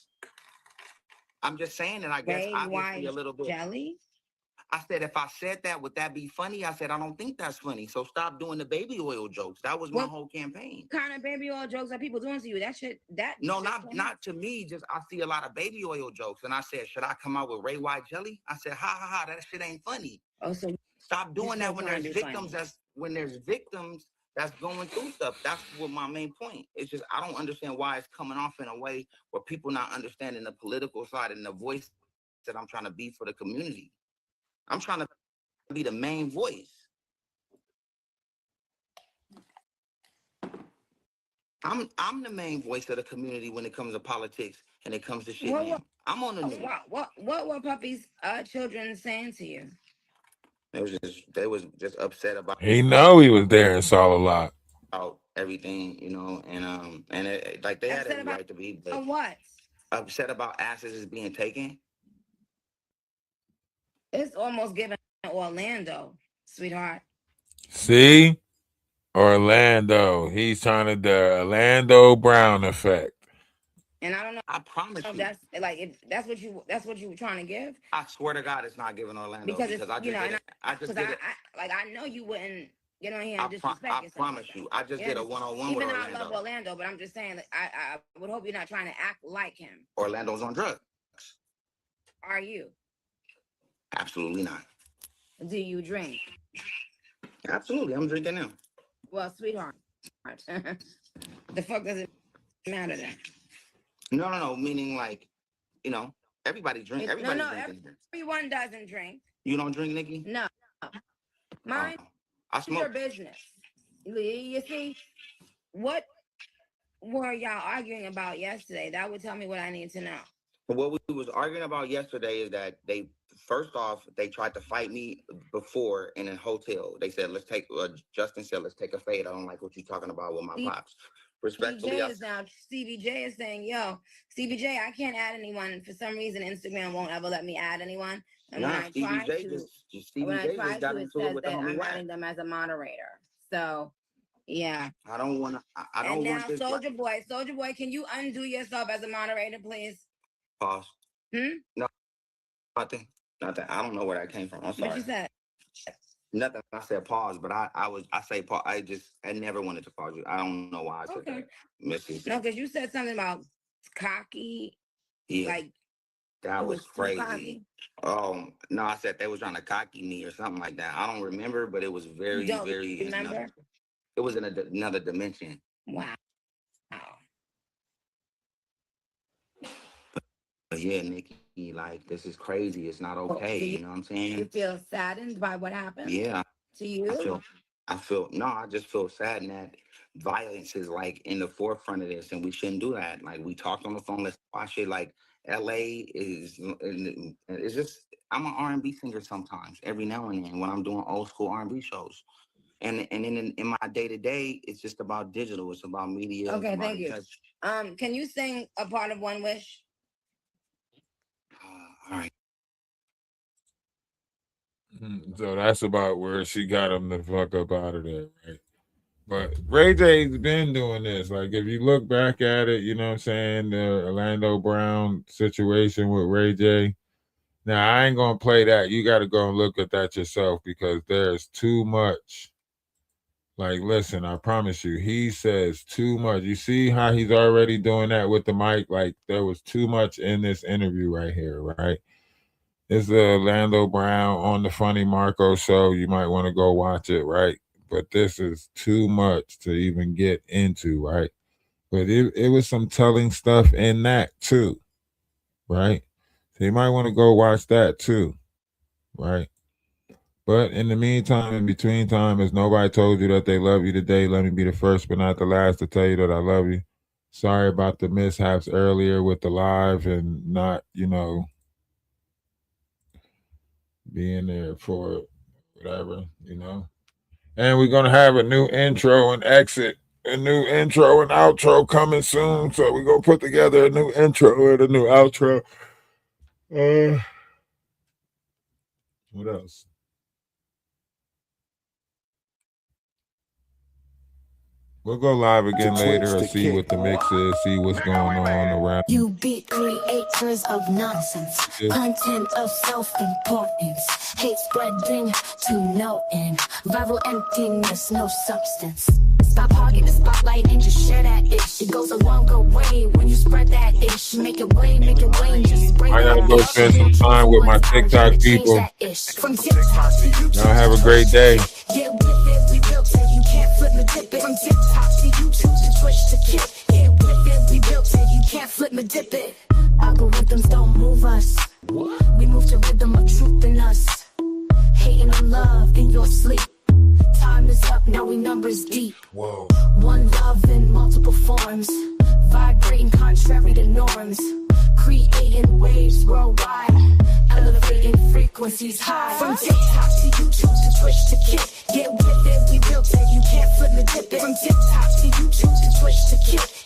I'm just saying that I guess Ray obviously White a little bit. Jelly? I said, if I said that, would that be funny? I said, I don't think that's funny. So stop doing the baby oil jokes. That was my whole campaign. What kind of baby oil jokes are people doing to you? No, not to me. Just I see a lot of baby oil jokes. And I said, should I come out with Ray White jelly? I said, ha, that shit ain't funny. Oh, so stop doing that when there's victims that's going through stuff. That's what my main point. It's just I don't understand why it's coming off in a way where people not understanding the political side and the voice that I'm trying to be for the community. I'm trying to be the main voice. I'm the main voice of the community when it comes to politics and it comes to shit. I'm on the news. What were Puppy's children saying to you? They was just upset about. He know he was there and saw a lot. About everything, and like they had every right to be. But what? Upset about asses is being taken. It's almost giving Orlando, sweetheart. See? Orlando. He's trying to the Orlando Brown effect. And I don't know. I promise you. That's like if that's what you were trying to give. I swear to God, it's not giving Orlando because I just did it. I just did it. I know you wouldn't get on here and disrespect I yourself. promise you. I just did a one-on-one with Orlando. Even I love Orlando, but I'm just saying that I would hope you're not trying to act like him. Orlando's on drugs. Are you? Absolutely not. Do you drink? Absolutely, I'm drinking now. Well, sweetheart, the fuck does it matter then? No. Meaning like, everybody drinks. Everybody's drinking. Everyone doesn't drink. You don't drink, Nikki? No. Mine I is smoke. your business. You see, what were y'all arguing about yesterday? That would tell me what I need to know. What we was arguing about yesterday is that they tried to fight me before in a hotel. They said, Justin said, let's take a fade. I don't like what you're talking about with my pops. Respectfully, Stevie J is saying, yo, Stevie J, I can't add anyone. For some reason, Instagram won't ever let me add anyone. And when I try to, it says that I'm adding them as a moderator. So, yeah. I don't want this. Soldier Boy, can you undo yourself as a moderator, please? Pause. No, nothing. I don't know where that came from. I'm sorry. What you said? Nothing. I said pause, but I say pause. I never wanted to pause you. I don't know why I said that, Missy. No, because you said something about cocky. Yeah. Like That It was was too crazy. cocky. Oh no, I said they was trying to cocky me or something like that. I don't remember, but it was You very, don't very. remember? It was in another dimension. Wow. But yeah, Nikki, like this is crazy. It's not So okay. do You know what I'm saying? you feel saddened by what happened Yeah, to you? I just feel sad that violence is like in the forefront of this, and we shouldn't do that. Like we talked on the phone, let's watch it. Like LA is, it's just. I'm an R&B singer sometimes, every now and then when I'm doing old school R&B shows, and then in my day to day, it's just about digital. It's about media. Okay, thank you. Can you sing a part of One Wish? All right. So that's about where she got him the fuck up out of there, right? But Ray J's been doing this. Like, if you look back at it, you know what I'm saying? The Orlando Brown situation with Ray J. Now, I ain't going to play that. You got to go and look at that yourself because there's too much. Like, listen, I promise you, he says too much. You see how he's already doing that with the mic? Like, there was too much in this interview right here, right? It's the Orlando Brown on the Funny Marco show. You might want to go watch it, right? But this is too much to even get into, right? But it was some telling stuff in that too, right? So you might want to go watch that too, right? But in the meantime, in between time, as nobody told you that they love you today, let me be the first but not the last to tell you that I love you. Sorry about the mishaps earlier with the live and not, being there for it, whatever, And we're going to have a new intro and exit, a new intro and outro coming soon. So we're going to put together a new intro and a new outro. What else? We'll go live again later or see what the mix is, see what's going on around. You be creators of nonsense, content of self-importance, hate spreading to no end, viral emptiness, no substance. Stop hogging the spotlight and just share that ish. It goes a longer way when you spread that ish. Make it way, just spray I gotta go spend some time with my TikTok people. Y'all have a great day. Get with it, we built it, you can't flip me dip it. From TikTok to YouTube to Twitch to Kit. Get with it, we built it, you can't flip me dip it. Algorithms don't move us. We move to rhythm of truth in us. Hating on love in your sleep. Time is up, now we numbers deep. Whoa. One love in multiple forms. Vibrating contrary to norms. Creating waves worldwide. Elevating frequencies high. From TikTok to YouTube to Twitch to Kit. Get with it, we built it, you can't flip me dip it. From TikTok to YouTube to Twitch to Kit.